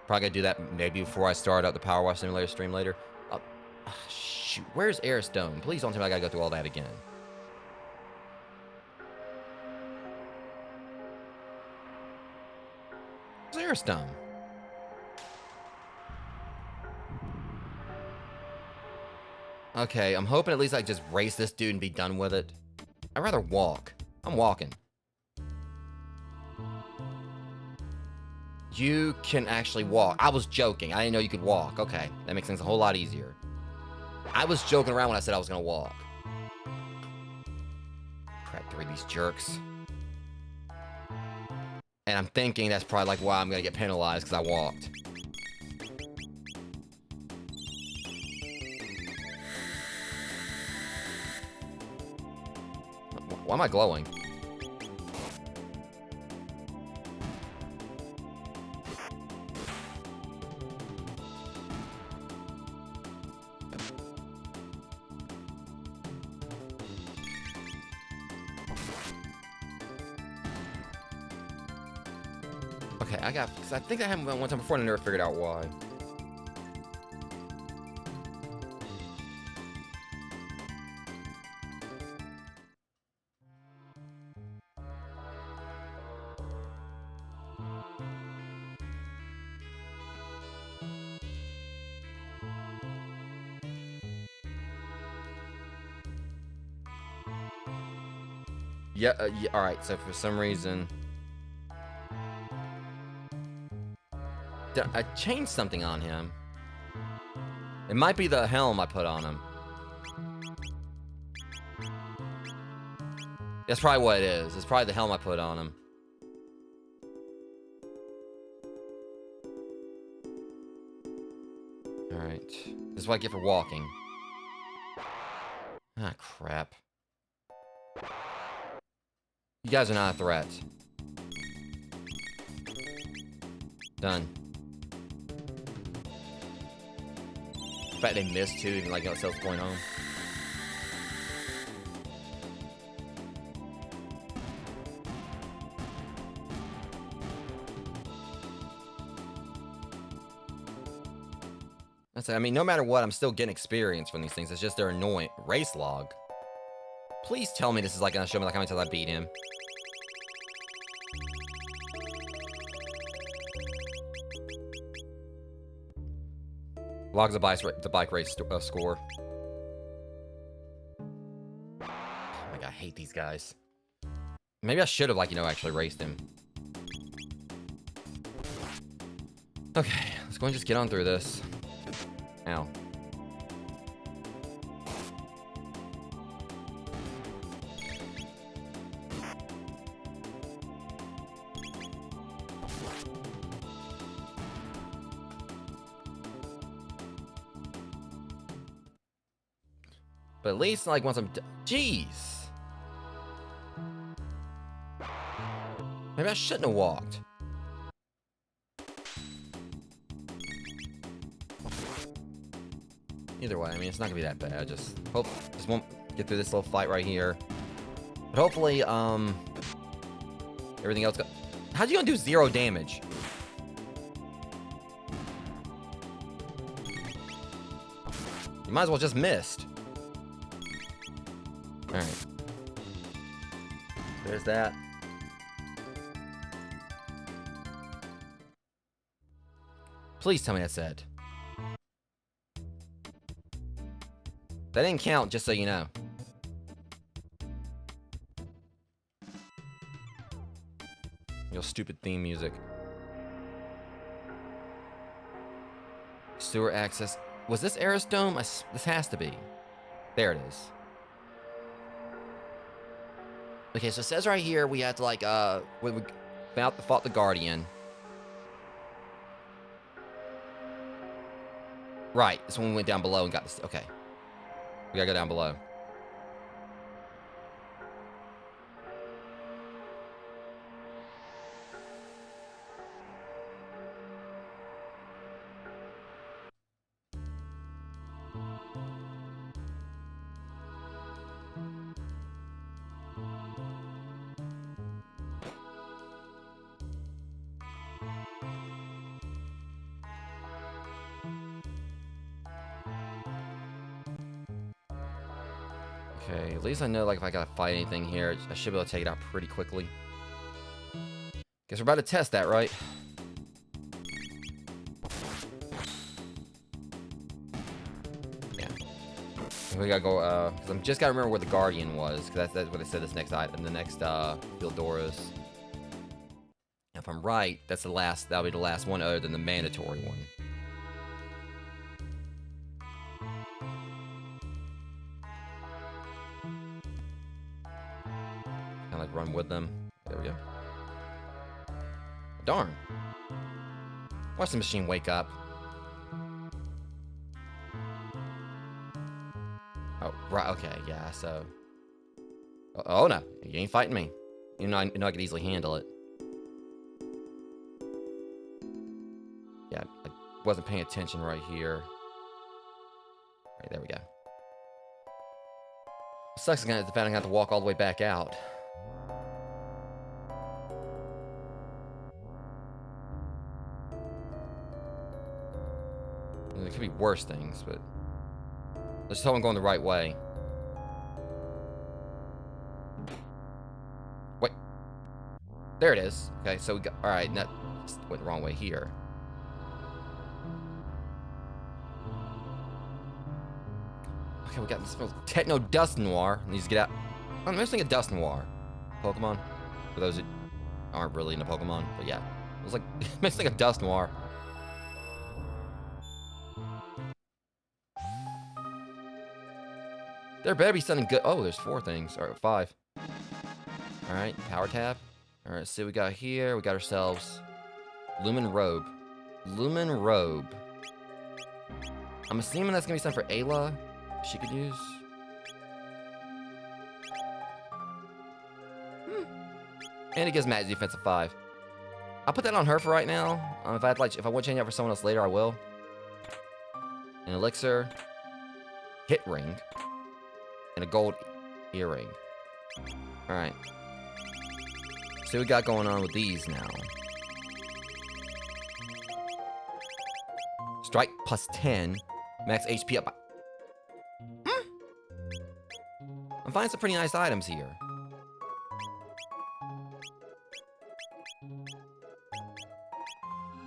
gonna do that maybe before I start up the Power Wash Simulator stream later. Shoot, where's Eris Dome? Please don't tell me I gotta go through all that again. Where's Eris Dome? Okay, I'm hoping at least I just race this dude and be done with it. I'd rather walk. I'm walking. You can actually walk. I was joking. I didn't know you could walk. Okay, that makes things a whole lot easier. I was joking around when I said I was gonna walk. Crap, 3 of these jerks. And I'm thinking that's probably like why I'm gonna get penalized because I walked. Why am I glowing? Okay, because I think I haven't been one time before and I never figured out why. Yeah, yeah, all right. So for some reason, I changed something on him. It might be the helm I put on him. That's probably what it is. It's probably the helm I put on him. All right. This is what I get for walking. Ah, crap. You guys are not a threat. Done. In fact, they missed too, even like themselves going home. That's it. I mean, no matter what, I'm still getting experience from these things. It's just they're annoying. Race log. Please tell me this is like gonna show me like how many times I beat him. Logs the bike race score. Oh my god, I hate these guys. Maybe I should have, like, actually raced him. Okay, let's go and just get on through this. Ow. But at least, like, once I'm jeez. Maybe I shouldn't have walked. Either way, I mean, it's not gonna be that bad. Just won't get through this little fight right here. But hopefully, everything else how'd you gonna do 0 damage? You might as well just missed. Alright. There's that. Please tell me that's it. That didn't count, just so you know. Your stupid theme music. Sewer access. Was this Aerosdome? This has to be. There it is. Okay, so it says right here we had to, like, when we fought the Guardian. Right, it's when we went down below and got this. Okay. We gotta go down below. Okay, at least I know, like, if I gotta fight anything here, I should be able to take it out pretty quickly. Guess we're about to test that, right? Yeah. We gotta go, because I'm just gotta remember where the Guardian was, because that's what it said this next item, the next, field door is. If I'm right, that'll be the last one other than the mandatory one. Kind of like run with them. There we go. Darn. Watch the machine wake up. Oh, right, okay, yeah, so... Oh, no, you ain't fighting me. You know I could easily handle it. Yeah, I wasn't paying attention right here. Alright, there we go. Sucks again the fact I have to walk all the way back out. There could be worse things, but... Let's just hope I'm going the right way. Wait. There it is. Okay, so we got... Alright, that went the wrong way here. Okay, we got this Techno Dust Noir. Needs to get out. I'm missing a Dust Noir Pokemon. For those who aren't really into Pokemon, but yeah. I was like, missing a Dust Noir. There better be something good. Oh, there's 4 things. Alright, 5. Alright, Power Tap. Alright, see what we got here. We got ourselves Lumen Robe. Lumen Robe. I'm assuming that's gonna be something for Ayla. She could use. And it gives Matt defense of 5. I'll put that on her for right now. If I want to change out for someone else later, I will. An elixir, hit ring, and a gold earring. All right. See what we got going on with these now. Strike plus 10, max HP up. I'm finding some pretty nice items here.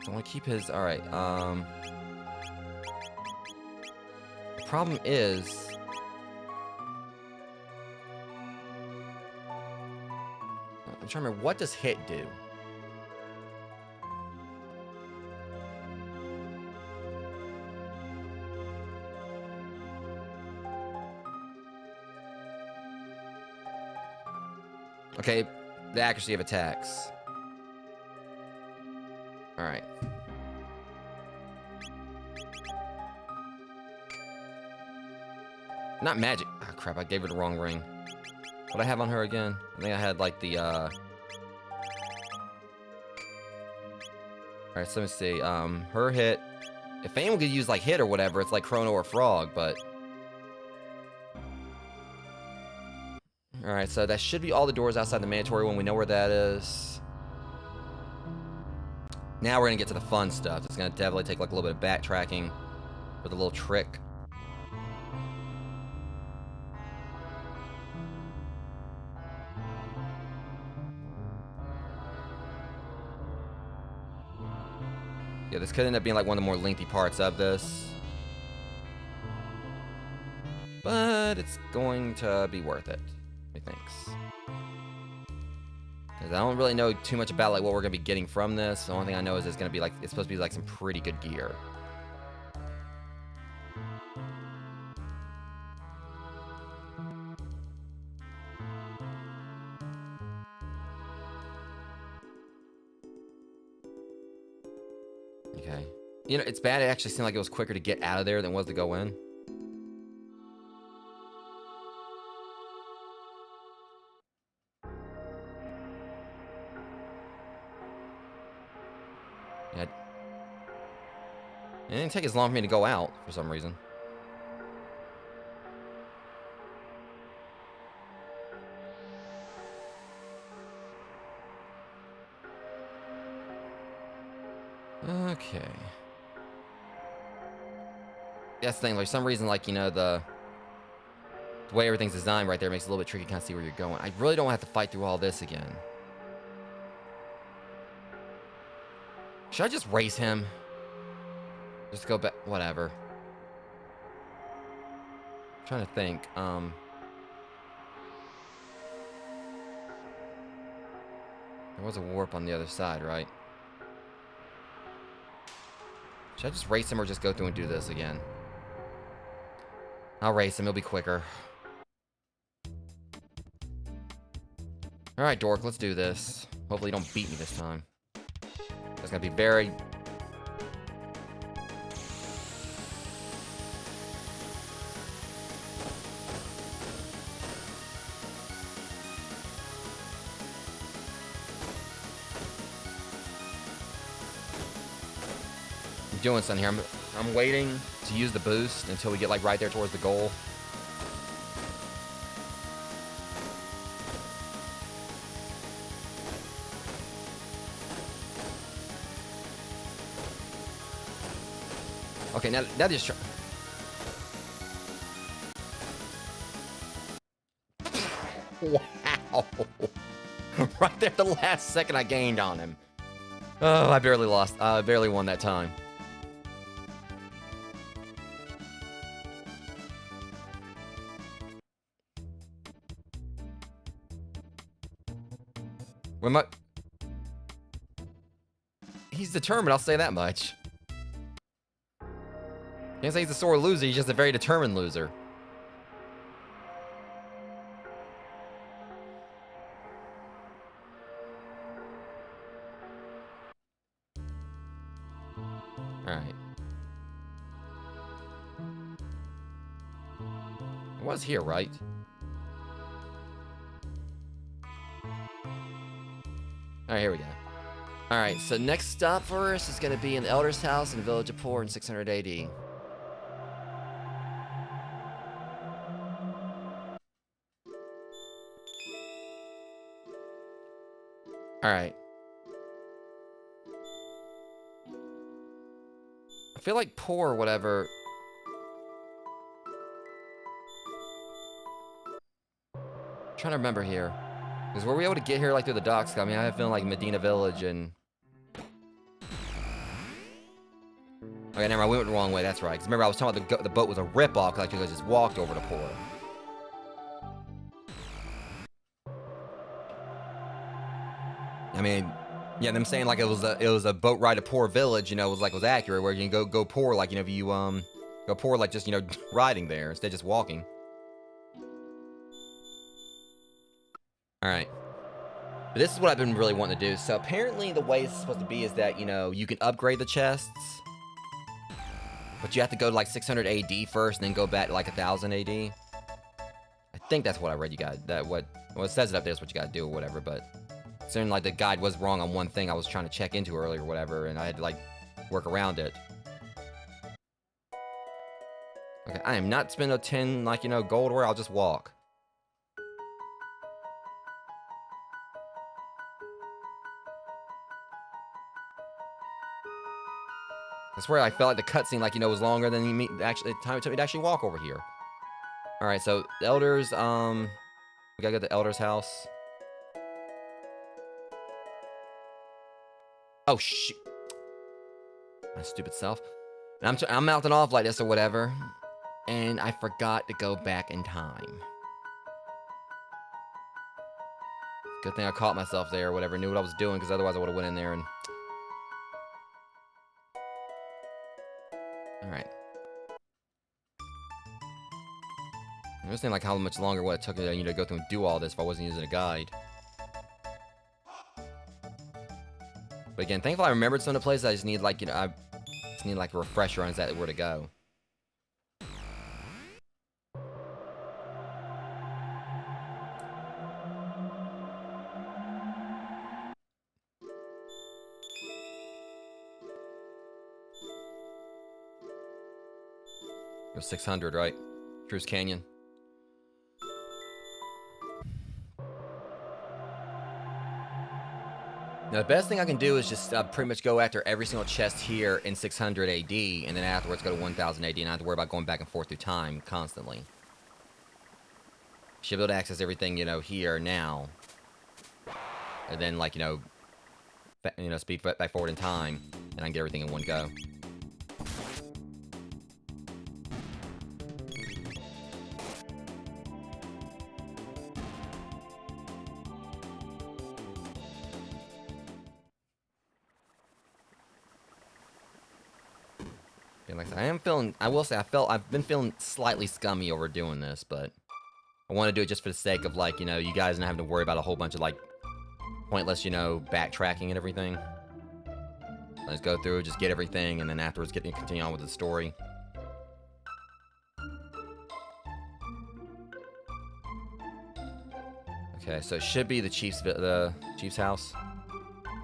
I want to keep his... Alright, the problem is... I'm trying to remember, what does hit do? Okay, the accuracy of attacks. Alright. Not magic. Ah, crap, I gave her the wrong ring. What I have on her again? I think I had, like, the, Alright, so let me see. Her hit... If anyone could use, like, hit or whatever, it's like Chrono or Frog, but... Alright, so that should be all the doors outside the mandatory one. We know where that is. Now we're gonna get to the fun stuff. It's gonna definitely take like a little bit of backtracking with a little trick. Yeah, this could end up being like one of the more lengthy parts of this. But it's going to be worth it, methinks. Because I don't really know too much about like what we're going to be getting from this. The only thing I know is it's going to be like, it's supposed to be like some pretty good gear. Okay. You know, it's bad. It actually seemed like it was quicker to get out of there than it was to go in. Yeah. It didn't take as long for me to go out for some reason. Okay. That's the thing, like, for some reason, like, you know, the way everything's designed right there makes it a little bit tricky to kind of see where you're going. I really don't have to fight through all this again. Should I just race him? Just go back, whatever. I'm trying to think, there was a warp on the other side, right? Should I just race him or just go through and do this again? I'll race him, it'll be quicker. Alright, Dork, let's do this. Hopefully you don't beat me this time. It's gonna be very... I'm doing something here. I'm waiting to use the boost until we get like right there towards the goal. Okay, now just try. Wow. Right there, the last second I gained on him. Oh, I barely lost. I barely won that time. When my... He's determined, I'll say that much. Can't say he's a sore loser, he's just a very determined loser. Alright. It was here, right? Alright, here we go. Alright, so next stop for us is going to be in the Elder's house in the Village of Poor in 600 AD. Alright. I feel like Poor or whatever... I'm trying to remember here. Because were we able to get here like through the docks? I mean, I have a feeling like Medina Village and... Okay, never mind. We went the wrong way. That's right. Because remember, I was talking about the boat was a ripoff. Like you guys just walked over to Poor. I mean, yeah, them saying like it was a boat ride to Poor Village. You know, was accurate. Where you can go Poor like if you go Poor like just riding there instead of just walking. All right. But this is what I've been really wanting to do. So apparently the way it's supposed to be is that you can upgrade the chests. But you have to go to like 600 AD first, and then go back to like 1000 AD. I think that's what I read. You got that. Well, it says it up there is what you got to do or whatever. But soon, like the guide was wrong on one thing I was trying to check into earlier or whatever, and I had to like work around it. Okay, I am not spending 10 gold where I'll just walk. I swear I felt like the cutscene was longer than the time it took me to actually walk over here. Alright, so the elders, we gotta go to the elder's house. Oh shoot. My stupid self. And I'm mouthing off like this or whatever. And I forgot to go back in time. Good thing I caught myself there or whatever, knew what I was doing, because otherwise I would have went in there and... Alright. I'm just thinking how much longer would it took to go through and do all this if I wasn't using a guide. But again, thankfully I remembered some of the places. I just need I just need a refresher on exactly where to go. It was 600, right? Cruise Canyon. Now, the best thing I can do is just pretty much go after every single chest here in 600 AD, and then afterwards go to 1000 AD, and not have to worry about going back and forth through time constantly. Should be able to access everything, here now. And then, speed back forward in time, and I can get everything in one go. I will say, I've been feeling slightly scummy over doing this, but I want to do it just for the sake of, you guys not having to worry about a whole bunch of, pointless, backtracking and everything. Let's go through, just get everything, and then afterwards continue on with the story. Okay, so it should be the chief's house.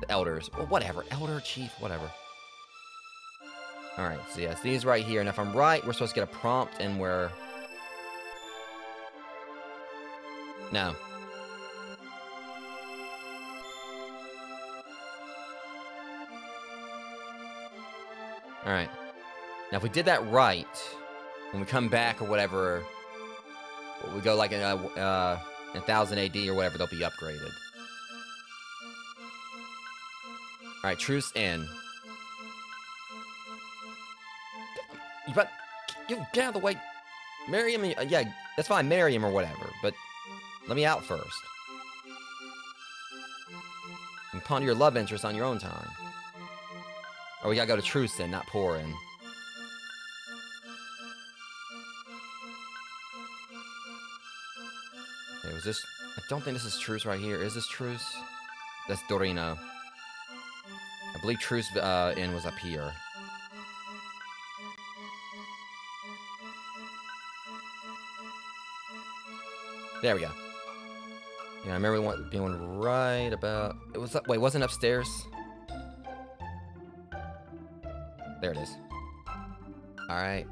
The elders. Well, whatever. Elder, chief, whatever. Alright, so yes, these right here. And if I'm right, we're supposed to get a prompt and we're... No. Alright. Now, if we did that right, when we come back or whatever, we go like in 1000 AD or whatever, they'll be upgraded. Alright, truce in. You get out of the way. Marry him. Yeah, that's fine. Marry him or whatever. But let me out first. And ponder your love interest on your own time. Or we gotta go to truce in, not pour in. Okay, was this... I don't think this is truce right here. Is this truce? That's Dorino. I believe truce in was up here. There we go. Yeah, I remember being right about... It was up... Wait, wasn't upstairs? There it is. Alright.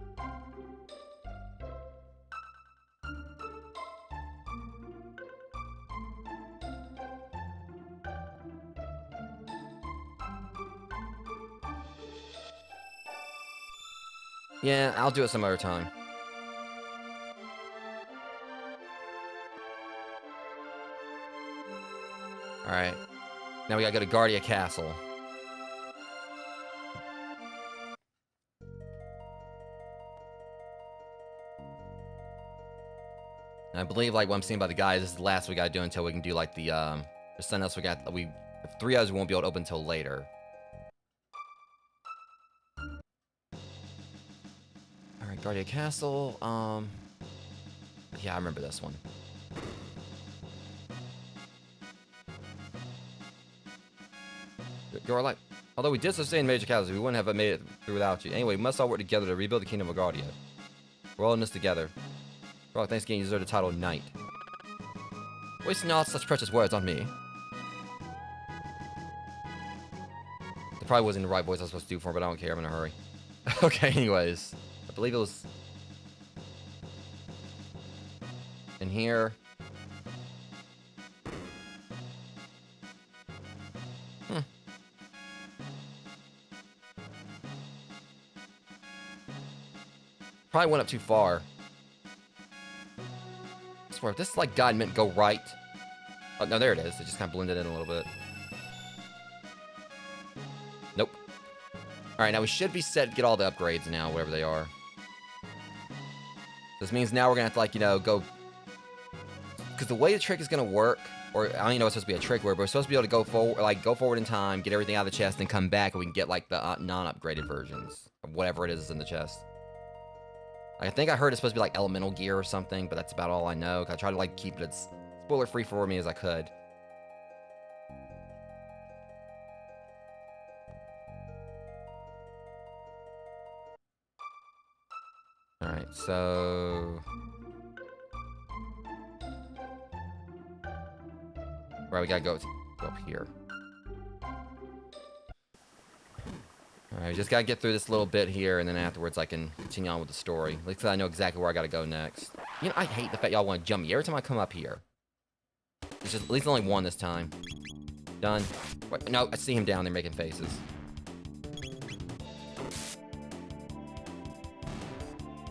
Yeah, I'll do it some other time. Alright. Now we gotta go to Guardia Castle. And I believe, like, what I'm seeing by the guys, this is the last we gotta do until we can do, like, the, there's something else if 3 others we won't be able to open until later. Alright, Guardia Castle, yeah, I remember this one. You're like, although we did sustain major casualties, we wouldn't have made it through without you. Anyway, we must all work together to rebuild the kingdom of Guardia. We're all in this together. For all Thanksgiving, you deserve the title Knight. Wasting all such precious words on me. That probably wasn't the right voice I was supposed to do for him, but I don't care. I'm in a hurry. Okay, anyways. I believe it was... in here. Probably went up too far. I swear, if this like guide meant go right. Oh, no, there it is. It just kind of blended in a little bit. Nope. Alright, now we should be set to get all the upgrades now, whatever they are. This means now we're gonna have to, like, you know, go... Because the way the trick is gonna work, or I don't even know it's supposed to be a trick word, but we're supposed to be able to go forward, like, go forward in time, get everything out of the chest, then come back, and we can get, like, the non-upgraded versions of whatever it is in the chest. I think I heard it's supposed to be like elemental gear or something, but that's about all I know. I tried to like keep it as spoiler free for me as I could. Alright, so... Right, we gotta go up here. Alright, we just gotta get through this little bit here, and then afterwards I can continue on with the story. At least I know exactly where I gotta go next. You know, I hate the fact y'all want to jump me every time I come up here. It's just at least only one this time. Done. Wait, no, I see him down there making faces.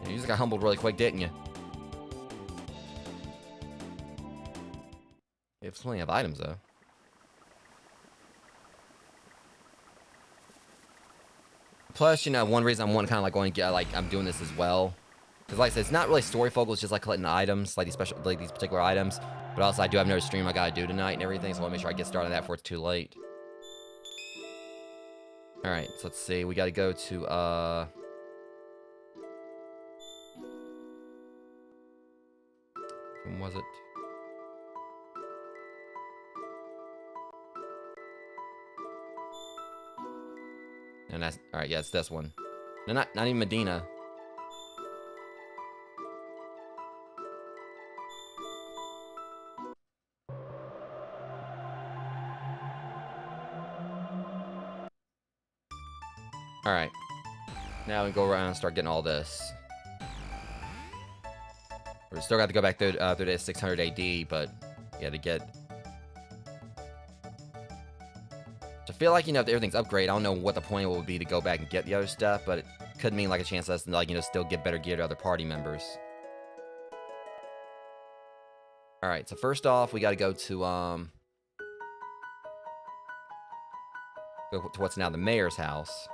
Yeah, you just got humbled really quick, didn't you? You have plenty of items, though. Plus, you know, one reason I'm kind of like going to get, like, I'm doing this as well. Because, like I said, it's not really story focused, it's just like collecting the items, like these particular items. But also, I do have another stream I gotta do tonight and everything, so I want to make sure I get started on that before it's too late. Alright, so let's see. We gotta go to, when was it? And that's all right. Yeah, it's this one. No, not even Medina. All right. Now we can go around and start getting all this. We still got to go back through this 600 AD, but yeah, to get. I feel like, you know, if everything's upgraded, I don't know what the point would be to go back and get the other stuff, but it could mean like a chance for us to, like, you know, still get better gear to other party members. All right, so first off, we got to go to what's now the mayor's house.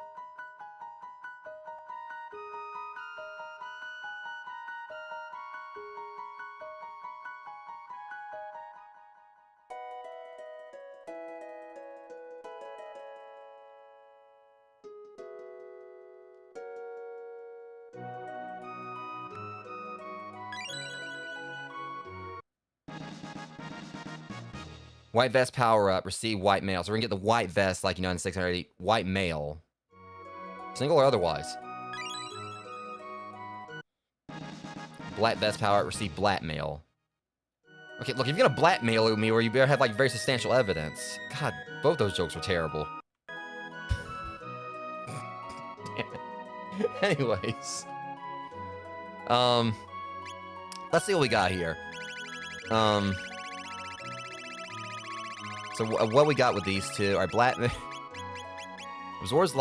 White vest power up, receive white mail. So we're gonna get the white vest, like, you know, in 680. White mail. Single or otherwise. Black vest power up, receive black mail. Okay, look, if you're gonna blackmail me, or you better have, like, very substantial evidence. God, both those jokes were terrible. Anyways. Let's see what we got here. So what we got with these two are black. Absorbs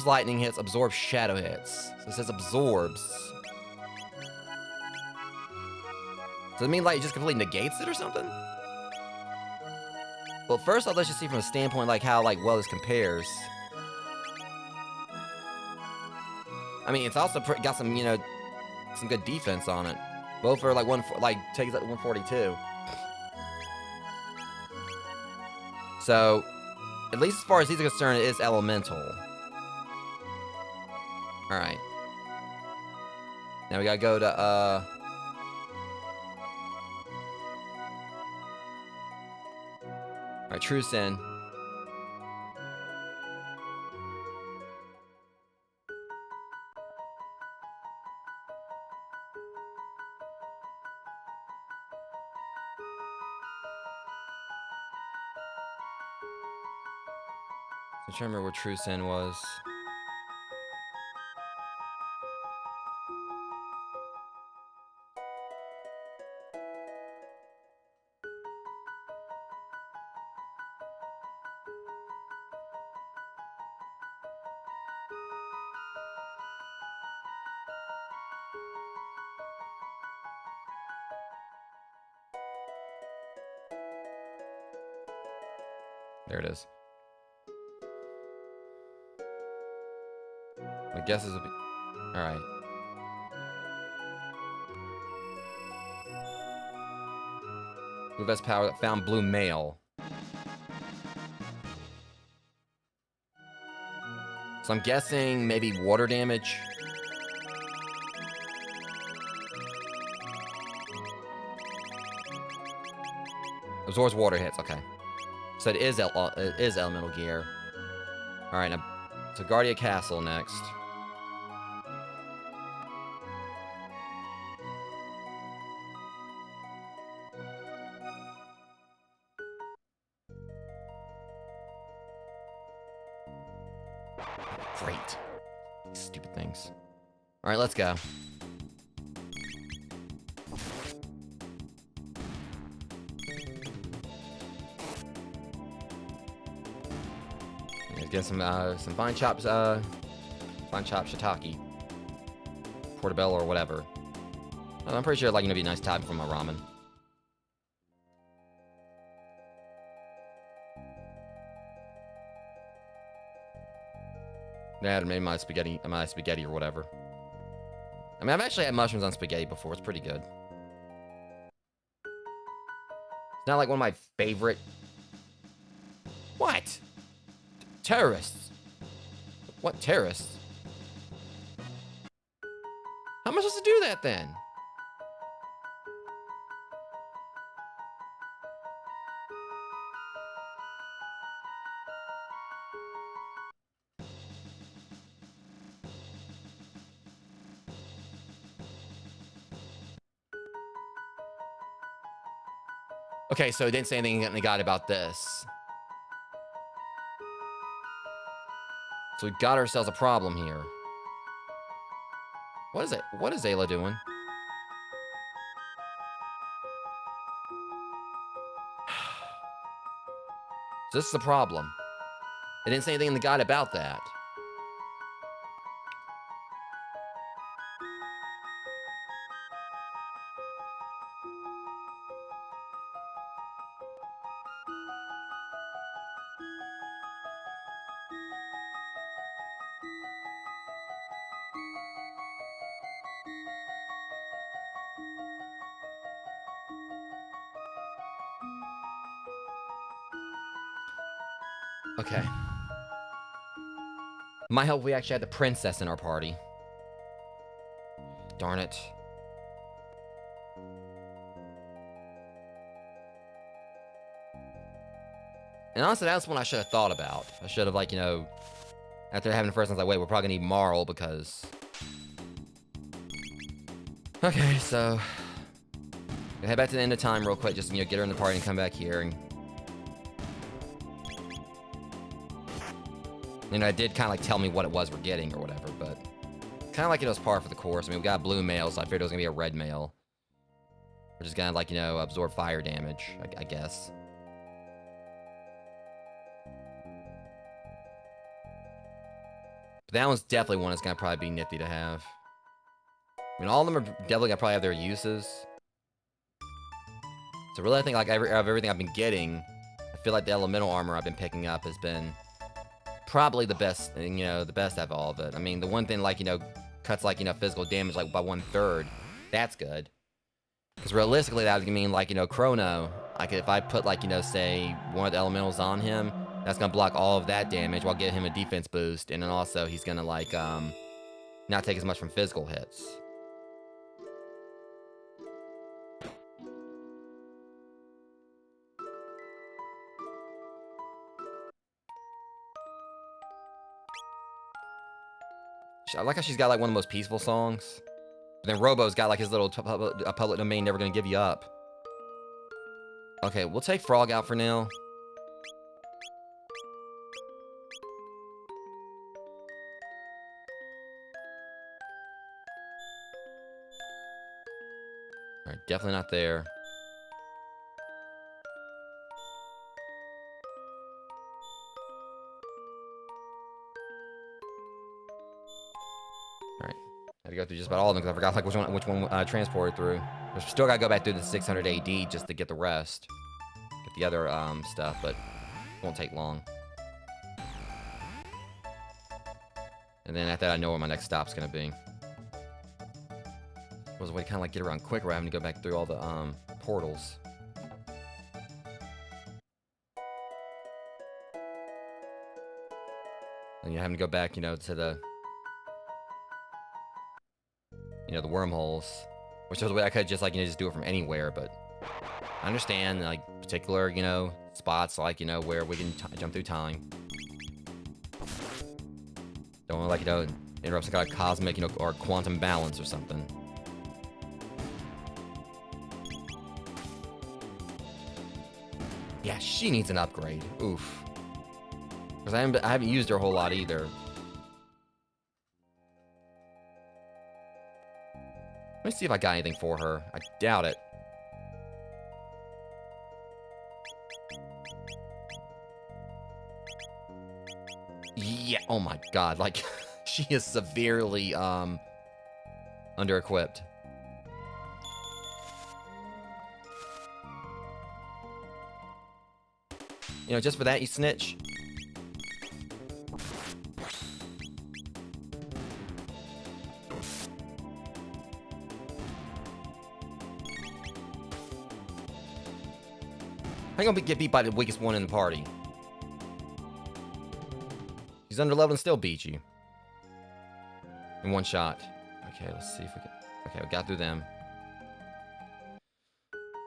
lightning hits, absorbs shadow hits. So it says absorbs. Does it mean like it just completely negates it or something? Well, first off, let's just see from a standpoint like how like well this compares. I mean, it's also got some, you know, some good defense on it. Both are like takes up 142. So, at least as far as these are concerned, it is elemental. Alright. Now we gotta go to, Alright, True Sin. I'm trying to remember where True Sin was. There it is. My guess is it'll be... Alright. Blue Vest power that found blue mail. So I'm guessing maybe water damage. Absorbs water hits, okay. So it is elemental gear. Alright, now to Guardia Castle next. Great. These stupid things. Alright, let's go. Let's get some vine chops, shiitake. Portobello or whatever. I'm pretty sure, like, you know, be a nice time for my ramen. Yeah, maybe my spaghetti or whatever. I mean, I've actually had mushrooms on spaghetti before. It's pretty good. It's not like one of my favorite... What? Terrorists. What terrorists? How am I supposed to do that then? Okay, so it didn't say anything in the guide about this. So we got ourselves a problem here. What is it? What is Ayla doing? So this is the problem. It didn't say anything in the guide about that. Okay. Might help if we actually had the princess in our party. Darn it. And honestly, that's one I should have thought about. I should have, like, you know, after having the first one, I was like, wait, we're probably gonna need Marl because... Okay, so... We'll head back to the end of time real quick, just, you know, get her in the party and come back here. And you know, it did kind of like tell me what it was we're getting or whatever, but kind of like it was par for the course. I mean, we got a blue mail, so I figured it was gonna be a red mail. We're just gonna, like, you know, absorb fire damage, I guess. But that one's definitely one that's gonna probably be nifty to have. I mean, all of them are definitely gonna probably have their uses. So really, I think, like, of everything I've been getting, I feel like the elemental armor I've been picking up has been probably the best, you know, the best out of all of it. I mean, the one thing, like, you know, cuts, like, you know, physical damage, like, by 1/3. That's good. Because realistically, that would mean, like, you know, Chrono, like, if I put, like, you know, say, one of the elementals on him, that's gonna block all of that damage while getting him a defense boost. And then also, he's gonna, like, not take as much from physical hits. I like how she's got, like, one of the most peaceful songs. But then Robo's got, like, his little public domain, never gonna give you up. Okay, we'll take Frog out for now. Alright, definitely not there. Alright. Had to go through just about all of them because I forgot, like, which one transported through. We still gotta go back through the 600 AD just to get the rest. Get the other stuff, but it won't take long. And then after that, I know where my next stop's gonna be. Was a way to kind of like get around quick, rather than having to go back through all the portals. And you're having to go back, you know, to the, you know, the wormholes, which is a way I could just, like, you know, just do it from anywhere. But I understand, like, particular, you know, spots, like, you know, where we can jump through time. Don't want to, like, you know, interrupt some kind of cosmic, you know, or quantum balance or something. Yeah, she needs an upgrade. Oof. Because I haven't used her a whole lot either. Let me see if I got anything for her. I doubt it. Yeah, oh my god, like, she is severely, under-equipped. You know, just for that, you snitch. How you gonna get beat by the weakest one in the party? He's under-leveled and still beat you. In one shot. Okay, let's see if we can... Okay, we got through them.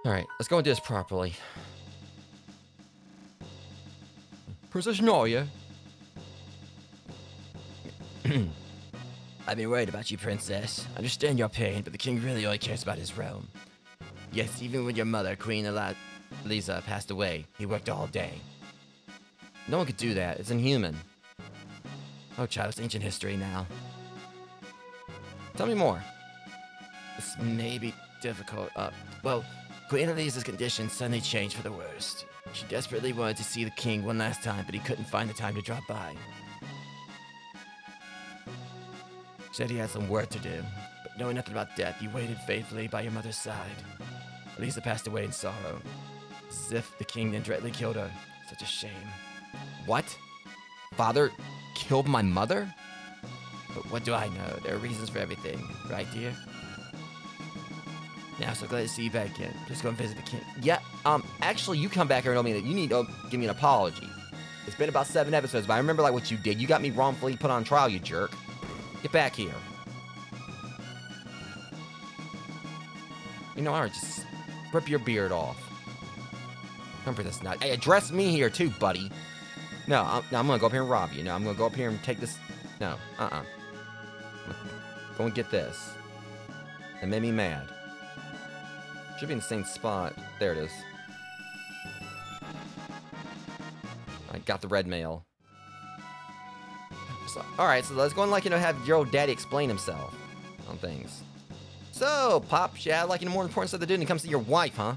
Alright, let's go and do this properly. Precision, are you? I've been worried about you, Princess. I understand your pain, but the king really only cares about his realm. Yes, even with your mother, Queen Lisa passed away. He worked all day. No one could do that. It's inhuman. Oh, child, it's ancient history now. Tell me more. This may be difficult. Well, Queen Lisa's condition suddenly changed for the worst. She desperately wanted to see the king one last time, but he couldn't find the time to drop by. Said he had some work to do, but knowing nothing about death, he waited faithfully by your mother's side. Lisa passed away in sorrow, as if the king then directly killed her. Such a shame. What? Father killed my mother? But what do I know? There are reasons for everything, right, dear? Now, so glad to see you back again. Just go and visit the king. Yeah, actually, you come back here and tell me that you need to give me an apology. It's been about 7 episodes, but I remember, like, what you did. You got me wrongfully put on trial, you jerk. Get back here. You know, alright, just rip your beard off. Come for this nut. Hey, address me here, too, buddy. No, I'm gonna go up here and rob you. No, I'm gonna go up here and take this. No, Go and get this. That made me mad. Should be in the same spot. There it is. I got the red mail. So, alright, so let's go and, like, you know, have your old daddy explain himself on things. So, Pops, yeah, like, you know, more important stuff to do when it comes to your wife, huh?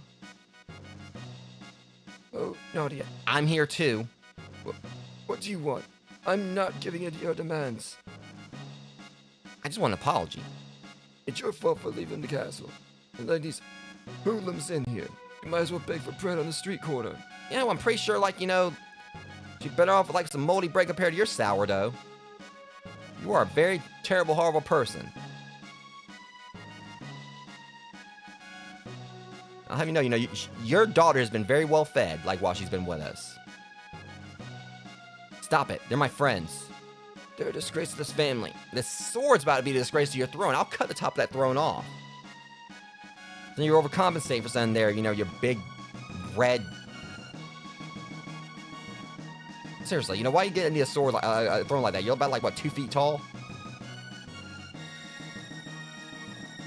Oh, Nadia. I'm here, too. What do you want? I'm not giving in to your demands. I just want an apology. It's your fault for leaving the castle. And letting these hoodlums in here. You might as well beg for bread on the street corner. You know, I'm pretty sure, like, you know, you're better off with, like, some moldy bread compared to your sourdough. You are a very terrible, horrible person. I'll have you know, your daughter has been very well fed, like, while she's been with us. Stop it. They're my friends. They're a disgrace to this family. This sword's about to be a disgrace to your throne. I'll cut the top of that throne off. Then you're overcompensating for something there, you know, your big, red... Seriously, you know, why you get into a sword, like, a throne like that? You're about, like, what, 2 feet tall?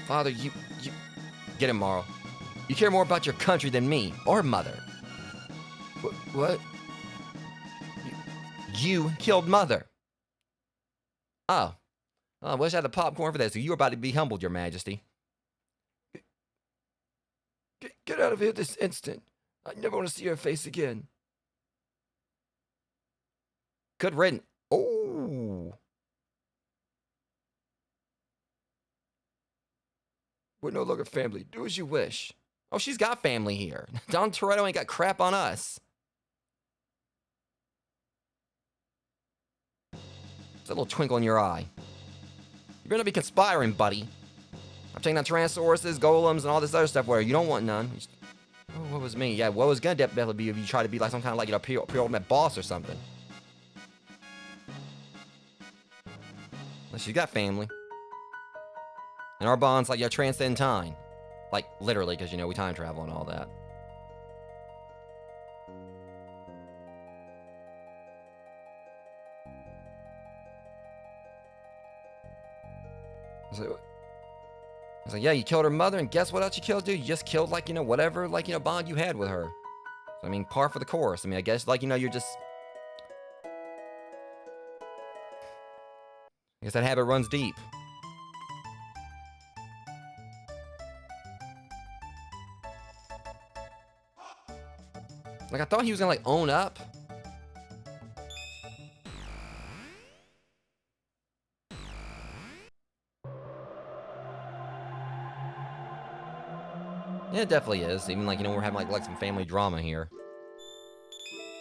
Father, you... Get him, Marl. You care more about your country than me, or mother. What? You killed mother. Oh. I wish I had the popcorn for this. So you were about to be humbled, your majesty. Get out of here this instant. I never want to see your face again. Good riddance. Oh. We're no longer family. Do as you wish. Oh, she's got family here. Don Toretto ain't got crap on us. It's a little twinkle in your eye. You're gonna be conspiring, buddy. I'm taking out Tyrannosauruses, golems, and all this other stuff where you don't want none. Oh, what was me? Yeah, what was gonna definitely be if you try to be like some kind of, like, you know, pure ultimate boss or something. Well, she's got family. And our bond's like, yeah, transcend time. Like, literally, because, you know, we time travel and all that. I was like, yeah, you killed her mother, and guess what else you killed, dude? You just killed, like, you know, whatever, like, you know, bond you had with her. So, I mean, par for the course. I mean, I guess, like, you know, you're just... I guess that habit runs deep. Like, I thought he was gonna, like, own up. Yeah, it definitely is. Even, like, you know, we're having, like some family drama here.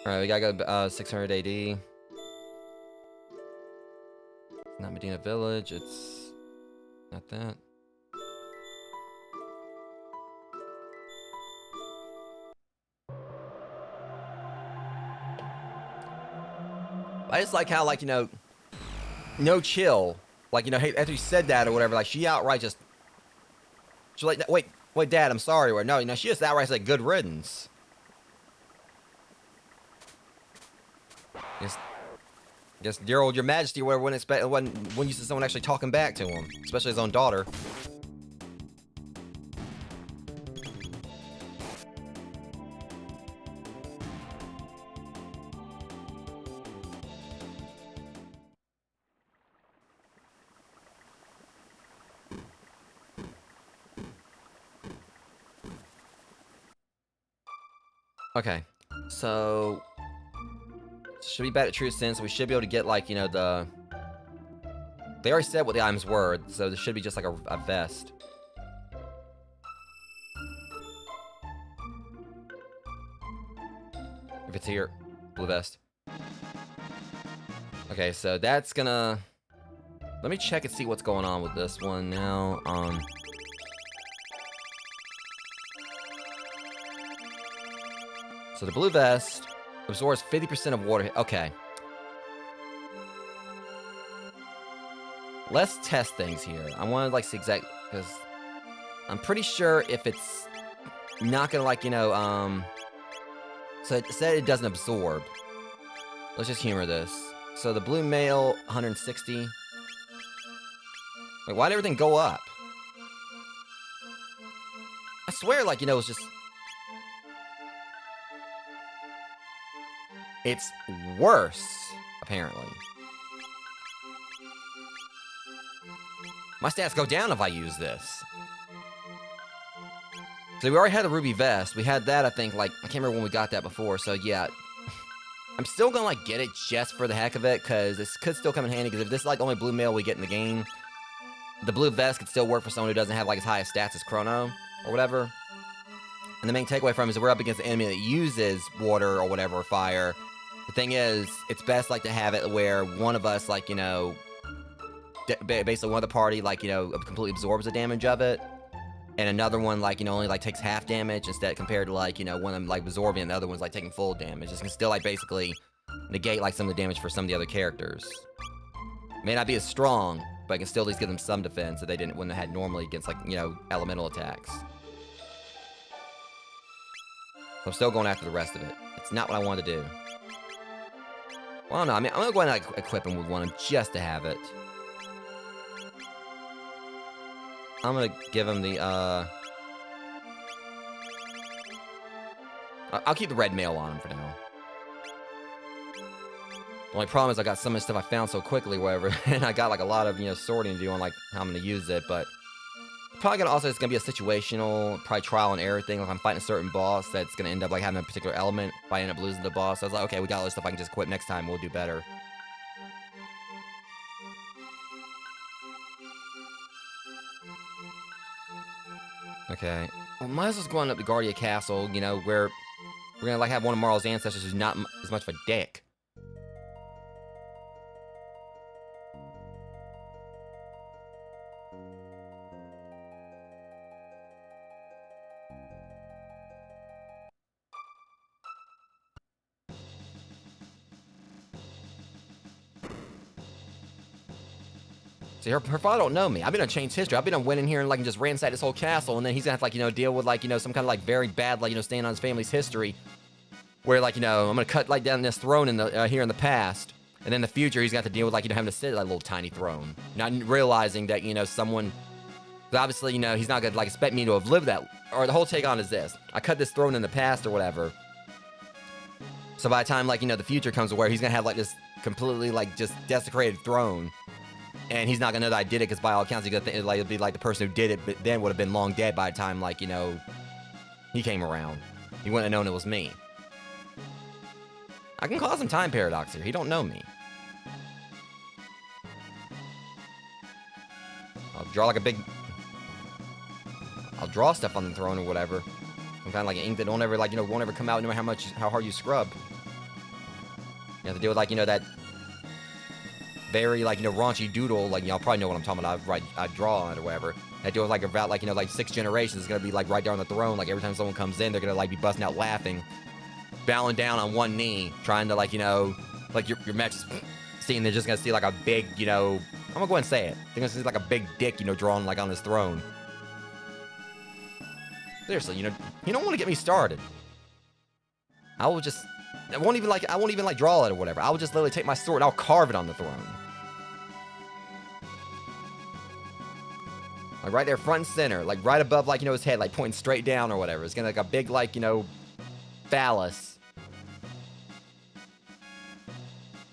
Alright, we gotta go 600 AD. Not Medina Village, it's... not that. I just like how, like, you know, no chill. Like, you know, hey, after you said that or whatever, like, she outright just... She's like, wait, Dad, I'm sorry. Or, no, you know, she just outright said good riddance. Guess dear old Your Majesty, whatever, wouldn't used to someone actually talking back to him, especially his own daughter. Okay, so should be back at True Sense. So we should be able to get like, you know, the... They already said what the items were, so this should be just like a vest. If it's here, blue vest. Okay, so that's gonna... Let me check and see what's going on with this one now. So the blue vest absorbs 50% of water. Okay. Let's test things here. I want to like see exact, because I'm pretty sure if it's not gonna like, you know, so it said it doesn't absorb. Let's just humor this. So the blue mail, 160. Like, why'd everything go up? I swear, like, you know, it's just... It's worse, apparently. My stats go down if I use this. So we already had the ruby vest. We had that, I think, like, I can't remember when we got that before, so yeah. I'm still gonna, like, get it just for the heck of it, because this could still come in handy, because if this is, like, only blue mail we get in the game, the blue vest could still work for someone who doesn't have, like, as high as stats as Chrono, or whatever. And the main takeaway from it is that we're up against an enemy that uses water, or whatever, or fire. The thing is, it's best, like, to have it where one of us, like, you know, basically one of the party, like, you know, completely absorbs the damage of it. And another one, like, you know, only, like, takes half damage instead compared to, like, you know, one of them, like, absorbing and the other one's, like, taking full damage. This can still, like, basically negate, like, some of the damage for some of the other characters. May not be as strong, but I can still at least give them some defense that they didn't when they had normally against, like, you know, elemental attacks. So I'm still going after the rest of it. It's not what I wanted to do. Well, no, I mean, I'm gonna go ahead and, like, equip him with one just to have it. I'm gonna give him the, I'll keep the red mail on him for now. The only problem is I got some of the stuff I found so quickly, whatever, and I got, like, a lot of, you know, sorting to do on, like, how I'm gonna use it, but... Probably gonna also, it's gonna be a situational, probably trial and error thing, like I'm fighting a certain boss that's gonna end up, like, having a particular element if I end up losing the boss. So I was like, okay, we got all this stuff I can just equip next time, we'll do better. Okay. Well, might as well go on up to Guardia Castle, you know, where we're gonna, like, have one of Marl's ancestors who's not as much of a dick. See, her father don't know me. I've been on Change History. I've been on went in here and, like, just ransacked this whole castle, and then he's gonna have to, like, you know, deal with, like, you know, some kind of, like, very bad, like, you know, staying on his family's history. Where, like, you know, I'm gonna cut, like, down this throne in the here in the past, and then in the future he's got to deal with, like, you know, having to sit at that little tiny throne, not realizing that, you know, someone, obviously, you know, he's not gonna, like, expect me to have lived that. Or the whole take on is this: I cut this throne in the past or whatever. So by the time, like, you know, the future comes to where he's gonna have, like, this completely, like, just desecrated throne, and he's not gonna know that I did it, because by all accounts he's gonna think, like, it'd be like the person who did it, but then would have been long dead by the time, like, you know, he came around. He wouldn't have known it was me. I can cause him time paradox here. He don't know me. I'll draw like a big... I'll draw stuff on the throne or whatever. Some kind of like an ink that don't ever, like, you know, won't ever come out no matter how hard you scrub. You have to deal with, like, you know, that very, like, you know, raunchy doodle, like, y'all probably know what I'm talking about. I draw on it or whatever. I deal with, like, about, like, you know, like 6 generations. It's gonna be, like, right there on the throne. Like, every time someone comes in, they're gonna, like, be busting out laughing, bowing down on one knee, trying to, like, you know, like, your match is seeing, they're just gonna see, like, a big, you know, I'm gonna go ahead and say it. They're gonna see, like, a big dick, you know, drawn, like, on his throne. Seriously, you know, you don't want to get me started. I won't even, like, draw it or whatever. I will just literally take my sword and I'll carve it on the throne. Like, right there, front and center, like, right above, like, you know, his head, like, pointing straight down or whatever. It's gonna, like, a big, like, you know, phallus.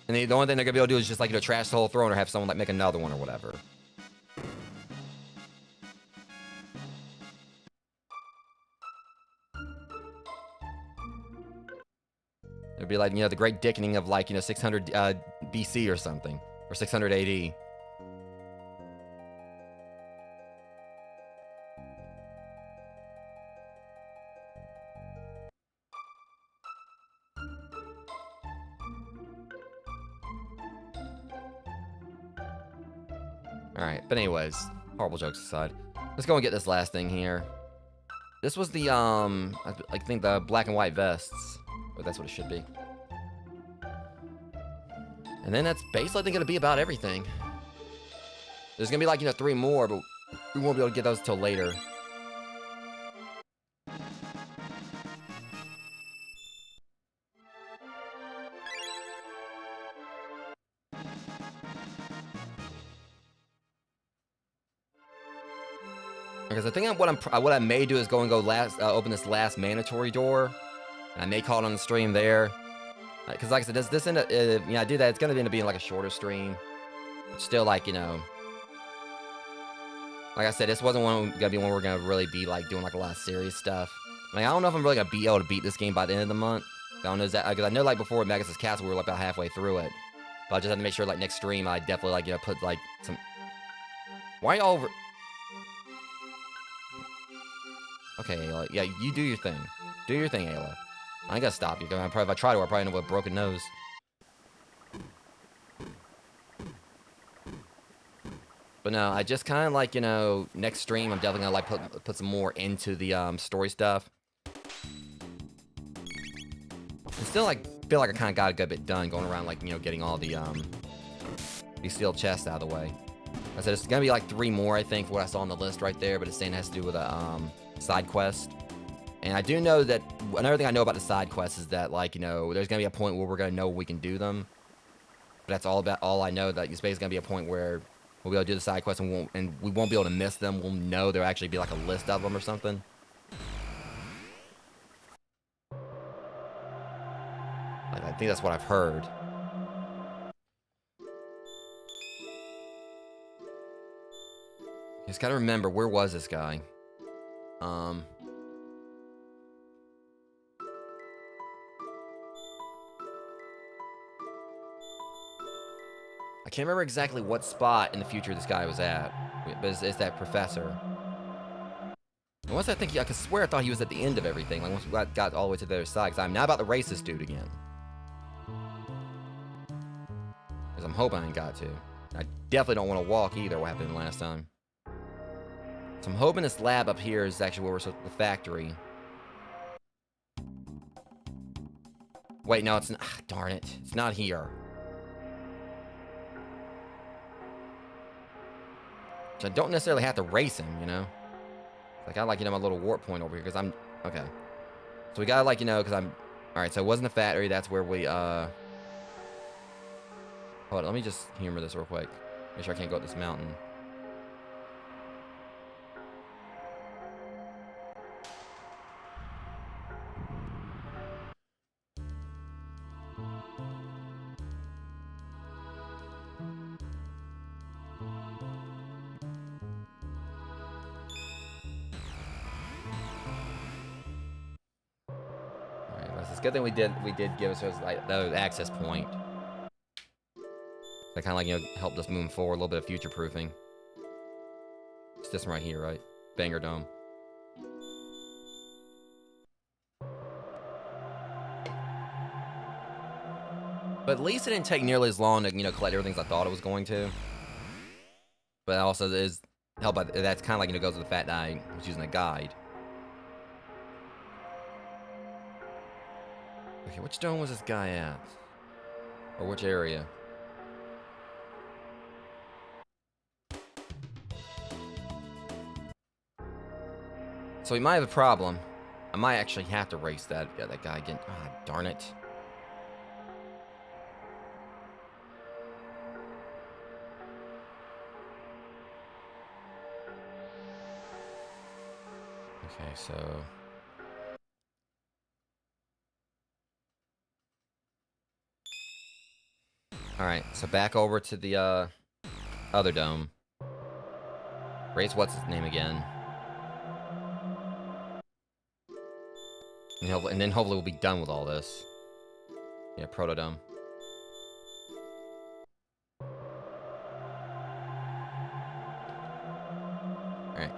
And the only thing they're gonna be able to do is just, like, you know, trash the whole throne or have someone, like, make another one or whatever. It'd be like, you know, the Great Dickening of like, you know, 600 BC or something, or 600 AD. Alright, but anyways, horrible jokes aside. Let's go and get this last thing here. This was the, I think the black and white vests. Or that's what it should be. And then that's basically, I think, gonna be about everything. There's gonna be like, you know, 3 more, but we won't be able to get those till later. Because I think what I may do is go open this last mandatory door, and I may call it on the stream there. Because like I said, this end up, you know, I do that, it's gonna end up being like a shorter stream. It's still like, you know, like I said, this wasn't gonna be one we're gonna really be like doing like a lot of serious stuff. Like I don't know if I'm really gonna be able to beat this game by the end of the month. I don't know that because I know like before with Magus' Castle we were like about halfway through it, but I just have to make sure like next stream I definitely like, you know, put like some. Why y'all over? Okay, Ayla. Yeah, you do your thing. Do your thing, Ayla. I ain't gonna stop you. If I try to, I'll probably end up with a broken nose. But no, I just kind of like, you know, next stream, I'm definitely gonna like put some more into the story stuff. I still like feel like I kind of got a good bit done going around like, you know, getting all the these sealed chests out of the way. I said it's gonna be like 3 more, I think, for what I saw on the list right there, but it's saying it has to do with a side quest. And I do know that another thing I know about the side quests is that, like, you know, there's gonna be a point where we're gonna know we can do them. But that's all I know. That it's basically gonna be a point where we'll be able to do the side quests and we won't be able to miss them. We'll know there'll actually be like a list of them or something. Like, I think that's what I've heard. Just gotta remember, where was this guy? I can't remember exactly what spot in the future this guy was at, but it's that professor. And once I think I could swear I thought he was at the end of everything. Like once we got all the way to the other side, because I'm now about to race this dude again. Because I'm hoping I ain't got to. I definitely don't want to walk either. What happened last time? So I'm hoping this lab up here is actually where we're supposed to, the factory. Wait, no, it's not. Ah, darn it, it's not here. So I don't necessarily have to race him, you know? Like, I like, you know, my little warp point over here, because I'm... Okay. So we gotta, like, you know, because I'm... Alright, so it wasn't the factory, that's where we, Hold on, let me just humor this real quick. Make sure I can't go up this mountain. It's a good thing we did give us those access point. That kind of like, you know, helped us move forward, a little bit of future proofing. It's this one right here, right? Banger Dome. But at least it didn't take nearly as long to, you know, collect everything as I thought it was going to. But also is helped by that's kind of like, you know, goes with the fact that I was using a guide. Okay, which dome was this guy at? Or which area? So we might have a problem. I might actually have to race that guy again. Ah, darn it. Okay, so... Alright, so back over to the other dome. Race what's his name again. And then hopefully we'll be done with all this. Yeah, Protodome. Alright.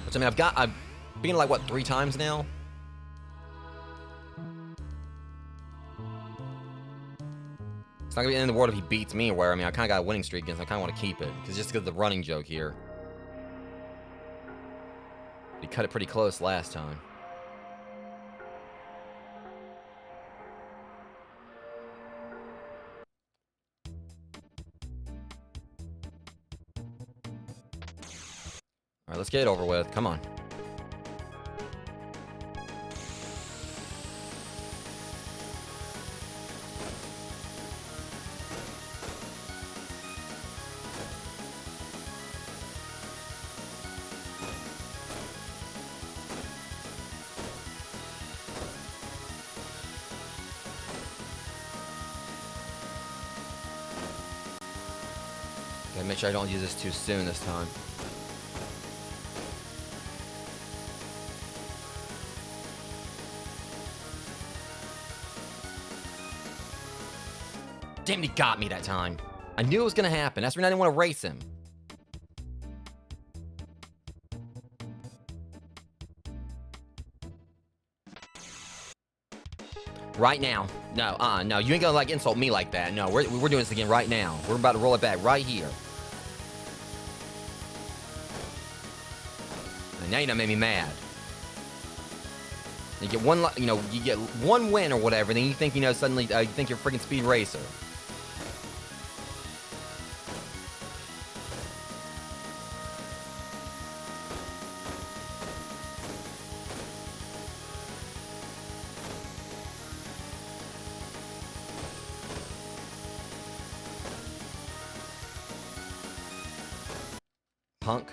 Which, I mean, I've been like, what, 3 times now? It's not gonna be the end of the world if he beats me or where. I mean, I kind of got a winning streak against him. I kind of want to keep it. Just because of the running joke here. He cut it pretty close last time. Alright, let's get it over with. Come on. Gotta make sure I don't use this too soon this time. Damn, he got me that time. I knew it was gonna happen. That's when I didn't want to race him. Right now. No, no. You ain't gonna, like, insult me like that. No, we're doing this again right now. We're about to roll it back right here. And now you done made me mad. You get one, you know, you get one win or whatever, then you think, you know, suddenly, you think you're a freaking speed racer. Punk.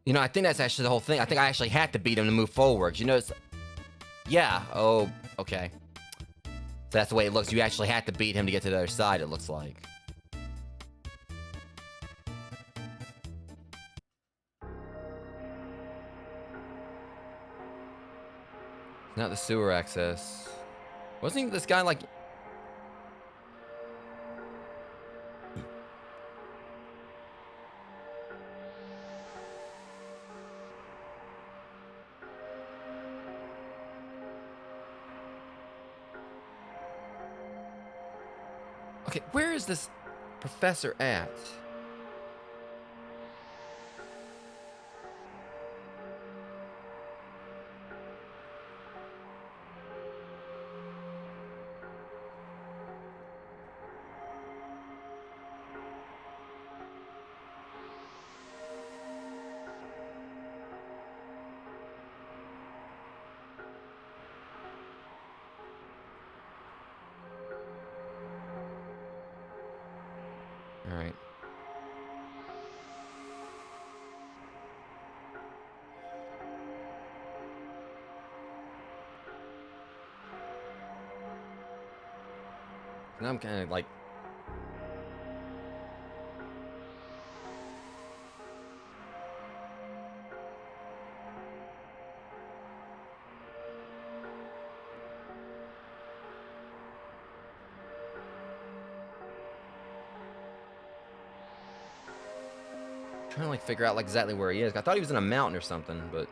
You know, I think that's actually the whole thing. I think I actually had to beat him to move forward. You know, it's... Yeah. Oh, okay. So that's the way it looks. You actually had to beat him to get to the other side, it looks like. Not the sewer access. Wasn't this guy like... Okay, where is this professor at? Alright. Now I'm kind of like... trying to like figure out like exactly where he is. I thought he was in a mountain or something, but...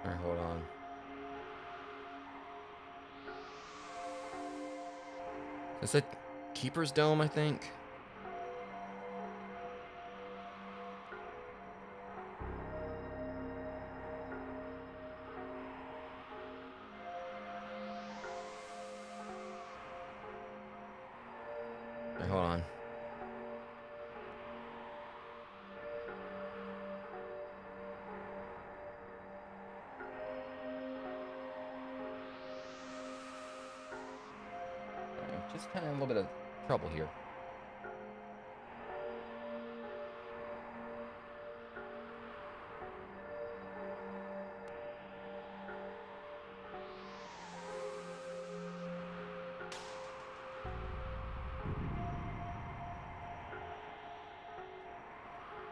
Alright, hold on. Is it Keeper's Dome, I think? hold on. Just kind of a little bit of trouble here.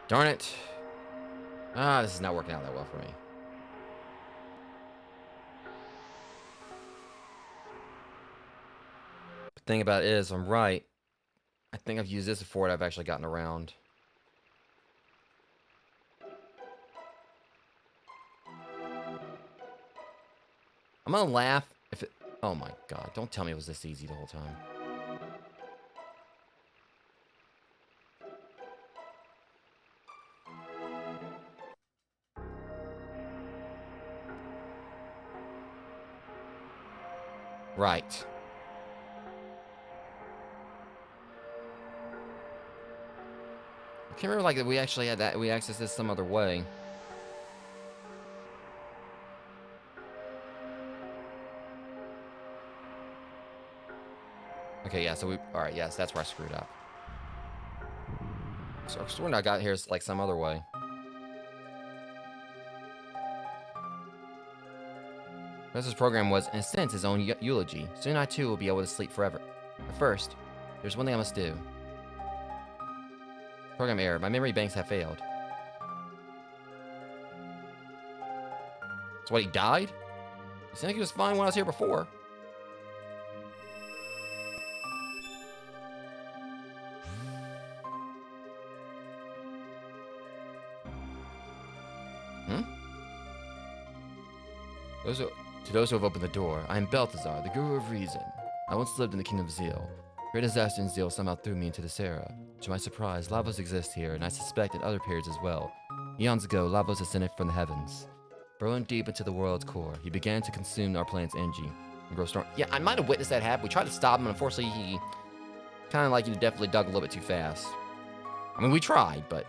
Darn it. Ah, this is not working out that well for me. The thing about it is, I'm right. I think I've used this before and I've actually gotten around. I'm gonna laugh if it... Oh my god, don't tell me it was this easy the whole time. Right. I can't remember, like, that we actually had that. We accessed this some other way. Okay, yeah, so we... Alright, yes, that's where I screwed up. So I'm sworn I got here like some other way. Professor's program was, in a sense, his own eulogy. Soon I, too, will be able to sleep forever. But first, there's one thing I must do. Program error. My memory banks have failed. So what, he died? It seemed like he was fine when I was here before. To those who have opened the door, I am Balthazar, the Guru of Reason. I once lived in the Kingdom of Zeal. Great disaster in Zeal somehow threw me into this era. To my surprise, Lavos exists here, and I suspect in other periods as well. Eons ago, Lavos ascended from the heavens. Burrowing deep into the world's core, he began to consume our planet's energy and grow strong. Yeah, I might have witnessed that happen. We tried to stop him, and unfortunately, he kind of like definitely dug a little bit too fast. I mean, we tried, but...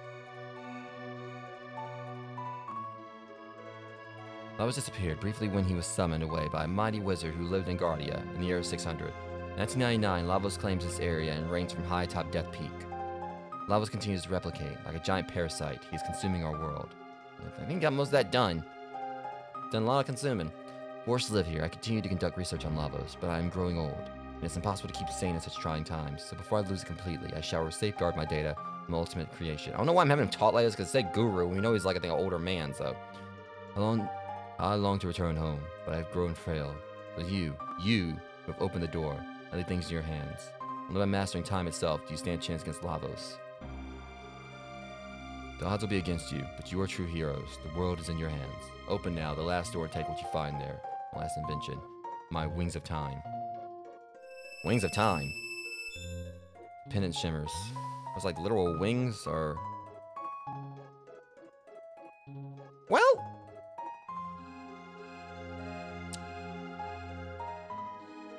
Lavos disappeared briefly when he was summoned away by a mighty wizard who lived in Guardia in the year 600. In 1999, Lavos claims this area and reigns from high atop Death Peak. Lavos continues to replicate. Like a giant parasite, he is consuming our world. I think I got most of that done. Done a lot of consuming. Forced to live here, I continue to conduct research on Lavos, but I am growing old, and it's impossible to keep sane in such trying times. So before I lose it completely, I shall safeguard my data, my ultimate creation. I don't know why I'm having him taught like this, because it said guru, and we know he's like, I think, an older man, so... I long to return home, but I have grown frail. But you who have opened the door, I leave things in your hands. Only by mastering time itself do you stand a chance against Lavos. The odds will be against you, but you are true heroes. The world is in your hands. Open now, the last door, take what you find there. My last invention. My wings of time. Wings of time? Pendant shimmers. It's like literal wings, or... Well...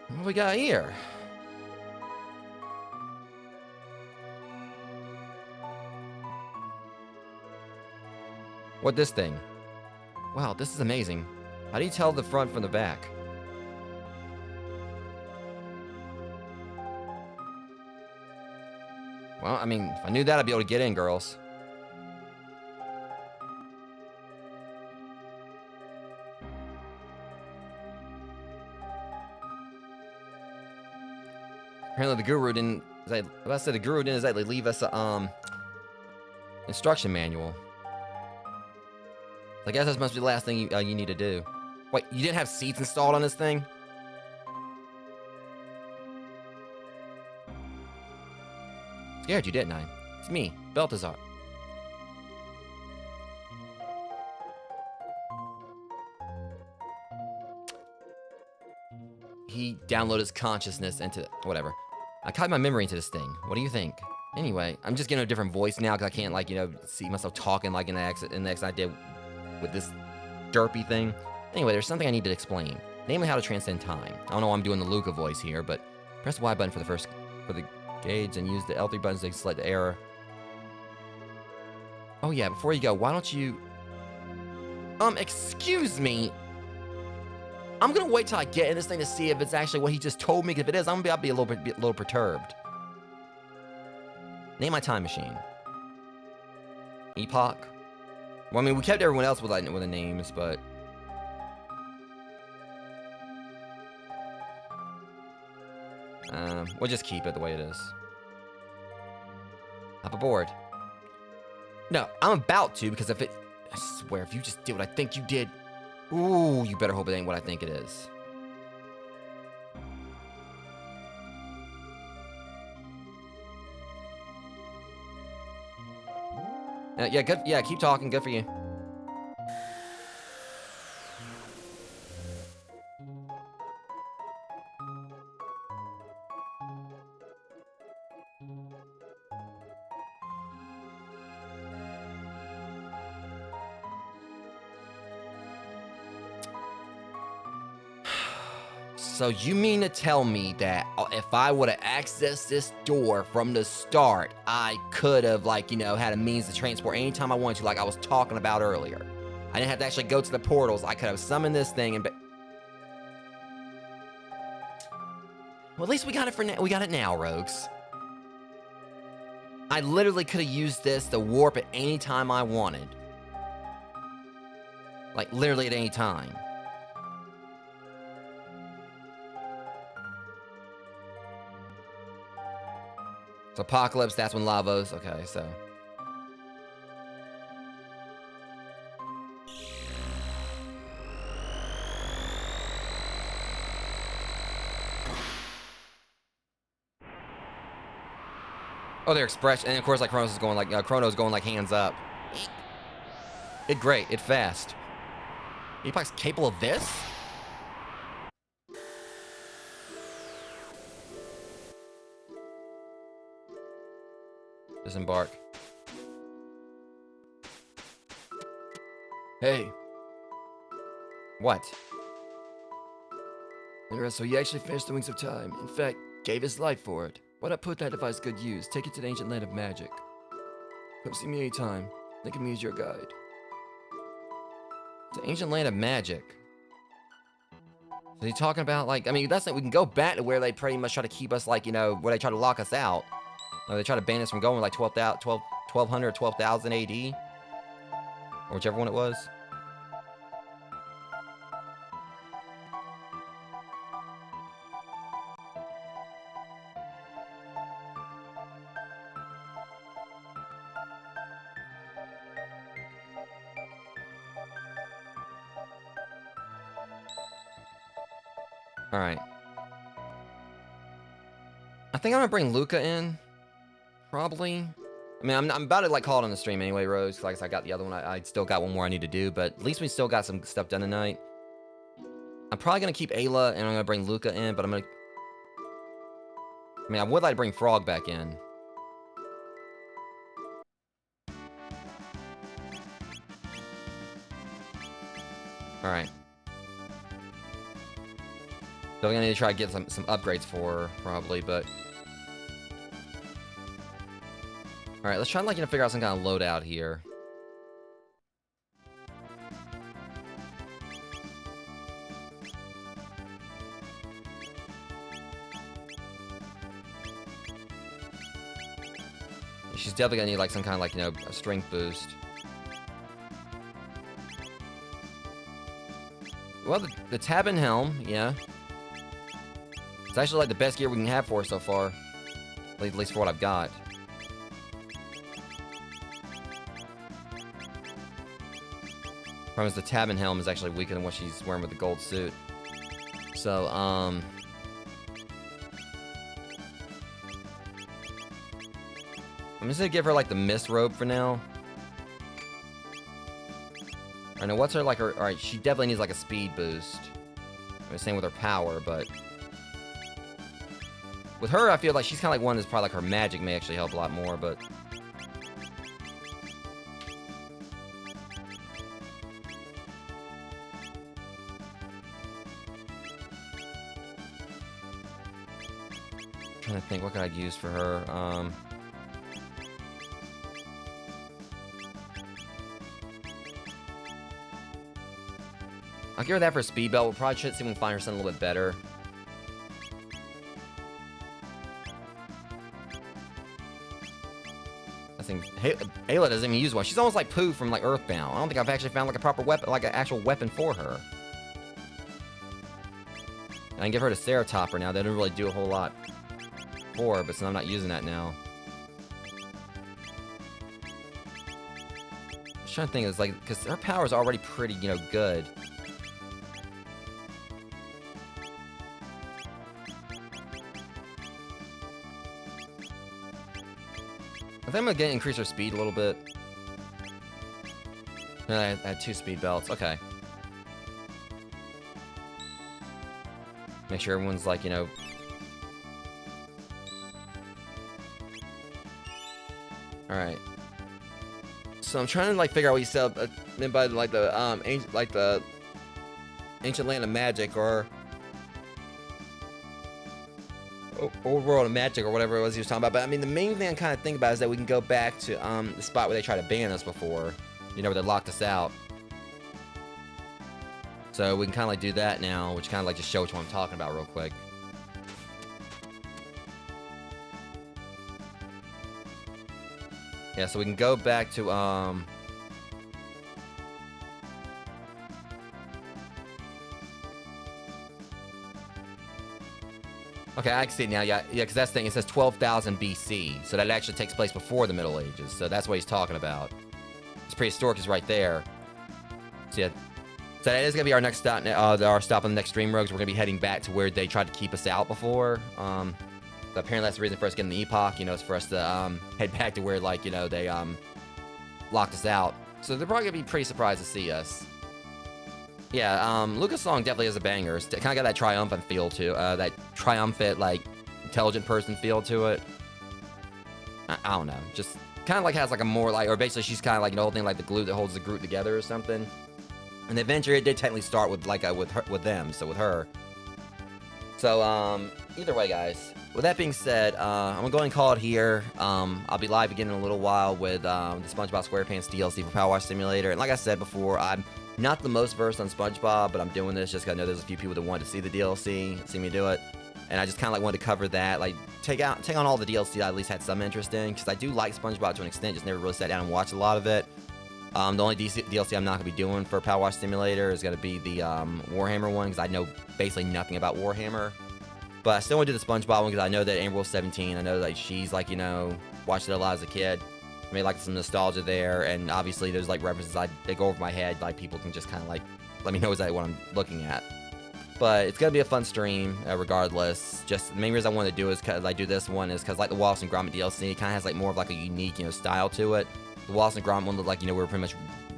What do we got here? What this thing? Wow, this is amazing. How do you tell the front from the back? Well, I mean, if I knew that, I'd be able to get in, girls. Apparently the guru didn't... I said the guru didn't exactly leave us a, instruction manual. I guess this must be the last thing you need to do. Wait, you didn't have seats installed on this thing? Scared you, didn't I? It's me, Balthazar. He downloaded his consciousness into... whatever. I tied my memory into this thing. What do you think? Anyway, I'm just getting a different voice now because I can't, like, see myself talking like in the accent I did with this derpy thing. Anyway, there's something I need to explain. Namely, how to transcend time. I don't know why I'm doing the Luca voice here, but press the Y button for the Gauge and use the L3 buttons to select the error. Oh yeah, before you go, why don't you... excuse me. I'm gonna wait till I get in this thing to see if it's actually what he just told me. If it is, I'll be a little perturbed. Name my time machine. Epoch. Well, I mean, we kept everyone else with the names, but... we'll just keep it the way it is. Hop aboard. No, I'm about to, because if it... I swear, if you just did what I think you did... Ooh, you better hope it ain't what I think it is. Yeah, good. Yeah, keep talking. Good for you. So you mean to tell me that if I would have accessed this door from the start, I could have, like, you know, had a means to transport anytime I wanted to, like I was talking about earlier. I didn't have to actually go to the portals. I could have summoned this thing and... Well, at least we got it for now. We got it now, Rogues. I literally could have used this to warp at any time I wanted. Like, literally at any time. So Apocalypse, that's when Lavos. Okay, so... Oh, their expression, and of course, like Chrono's going like hands up. It great, it fast. Epoch's capable of this? Disembark. Hey. What? So you actually finished the Wings of Time. In fact, gave his life for it. Why not put that device to good use? Take it to the ancient land of magic. Come see me anytime. Think of me as your guide. The ancient land of magic. So you talking about, like, I mean, that's it. We can go back to where they pretty much try to keep us, like, you know, where they try to lock us out. Or they try to ban us from going, like, 1200 or 12,000 AD. Or whichever one it was. Alright. I think I'm gonna bring Luca in. Probably. I mean, I'm about to, like, call it on the stream anyway, Rose. Like I said, I got the other one. I still got one more I need to do, but at least we still got some stuff done tonight. I'm probably gonna keep Ayla, and I'm gonna bring Luca in, but I'm gonna... I mean, I would like to bring Frog back in. Alright. So we're gonna need to try to get some upgrades for her, probably, but... Alright, let's try to, like, you know, figure out some kind of loadout here. She's definitely gonna need, like, some kind of, like, you know, a strength boost. Well, the Tabin Helm, yeah. It's actually, like, the best gear we can have for her so far. At least for what I've got. Problem is the Tabin Helm is actually weaker than what she's wearing with the gold suit. So, I'm just gonna give her, like, the mist robe for now. I know what's her, like, her... Alright, she definitely needs, like, a speed boost. I was saying with her power, but... With her, I feel like she's kind of like one that's probably, like, her magic may actually help a lot more, but... trying to think, what could I use for her? I'll give her that for a speed belt. We'll probably try to see if we can find her something a little bit better. I think Ayla doesn't even use one. She's almost like Pooh from like Earthbound. I don't think I've actually found like a proper weapon, like an actual weapon for her. I can give her the Ceratopper now. They don't really do a whole lot for her, but since I'm not using that now. I'm trying to think, it's like, because her power is already pretty, you know, good. I think I'm gonna increase her speed a little bit. I had 2 speed belts. Okay. Make sure everyone's like, you know. All right. So I'm trying to like figure out what you said meant by like the ancient land of magic or old world of magic or whatever it was he was talking about. But I mean, the main thing I'm kind of thinking about is that we can go back to the spot where they tried to ban us before, you know, where they locked us out. So we can kind of like do that now, which kind of like just show which one I'm talking about real quick. Yeah, so we can go back to okay, I can see it now. Yeah, because that's the thing. It says 12,000 BC, so that actually takes place before the Middle Ages. So that's what he's talking about. It's prehistoric is right there. So yeah, so that is gonna be our next stop. Our stop on the next stream, Rogues. We're gonna be heading back to where they tried to keep us out before. So apparently that's the reason for us getting the epoch. You know, is for us to head back to where, like, you know, they locked us out. So they're probably gonna be pretty surprised to see us. Yeah, Lucas' song definitely has a banger. It's kind of got that triumphant feel to that triumphant, like, intelligent person feel to it. I don't know, just kind of like has like a more like, or basically she's kind of like an old thing, like the glue that holds the group together or something. And the adventure, it did technically start with like with them, so with her. So either way, guys. With that being said, I'm gonna go ahead and call it here. I'll be live again in a little while with the SpongeBob SquarePants DLC for Power Wash Simulator. And like I said before, I'm not the most versed on SpongeBob, but I'm doing this just because I know there's a few people that wanted to see the DLC, see me do it. And I just kind of like wanted to cover that, like take on all the DLC I at least had some interest in, because I do like SpongeBob to an extent, just never really sat down and watched a lot of it. The only DLC I'm not going to be doing for Power Wash Simulator is going to be the Warhammer one, because I know basically nothing about Warhammer. But I still want to do the SpongeBob one because I know that Amber 17, I know that she's like, you know, watched it a lot as a kid. I mean, like some nostalgia there, and obviously there's like references they go over my head, like people can just kind of like let me know exactly what I'm looking at. But it's gonna be a fun stream, regardless. Just the main reason I want to do is because I do this one is because like the Wallace and Gromit DLC, it kind of has like more of like a unique, you know, style to it. The Wallace and Gromit one looked like, you know, we were pretty much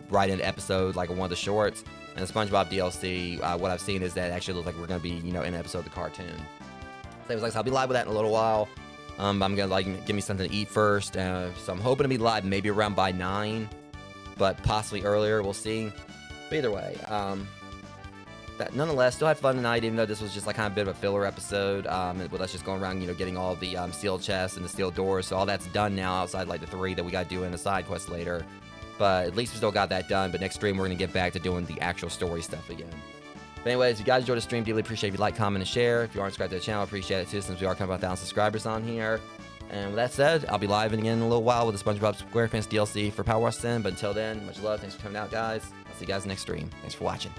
right in the episode, like one of the shorts. And the SpongeBob DLC, what I've seen is that it actually looks like we're gonna be, you know, in an episode of the cartoon. So it was like, so I'll be live with that in a little while. I'm gonna like give me something to eat first. So I'm hoping to be live maybe around by 9, but possibly earlier. We'll see. But either way, that nonetheless still had fun tonight, even though this was just like kind of a bit of a filler episode. With us just going around, you know, getting all the sealed chests and the sealed doors. So all that's done now outside like the 3 that we got to do in the side quest later. But at least we still got that done. But next stream we're gonna get back to doing the actual story stuff again. But anyways, if you guys enjoyed the stream, deeply appreciate if you like, comment, and share. If you aren't subscribed to the channel, appreciate it too, since we are coming about 1,000 subscribers on here. And with that said, I'll be live again in a little while with the SpongeBob SquarePants DLC for Power Wash Sim. But until then, much love. Thanks for coming out, guys. I'll see you guys next stream. Thanks for watching.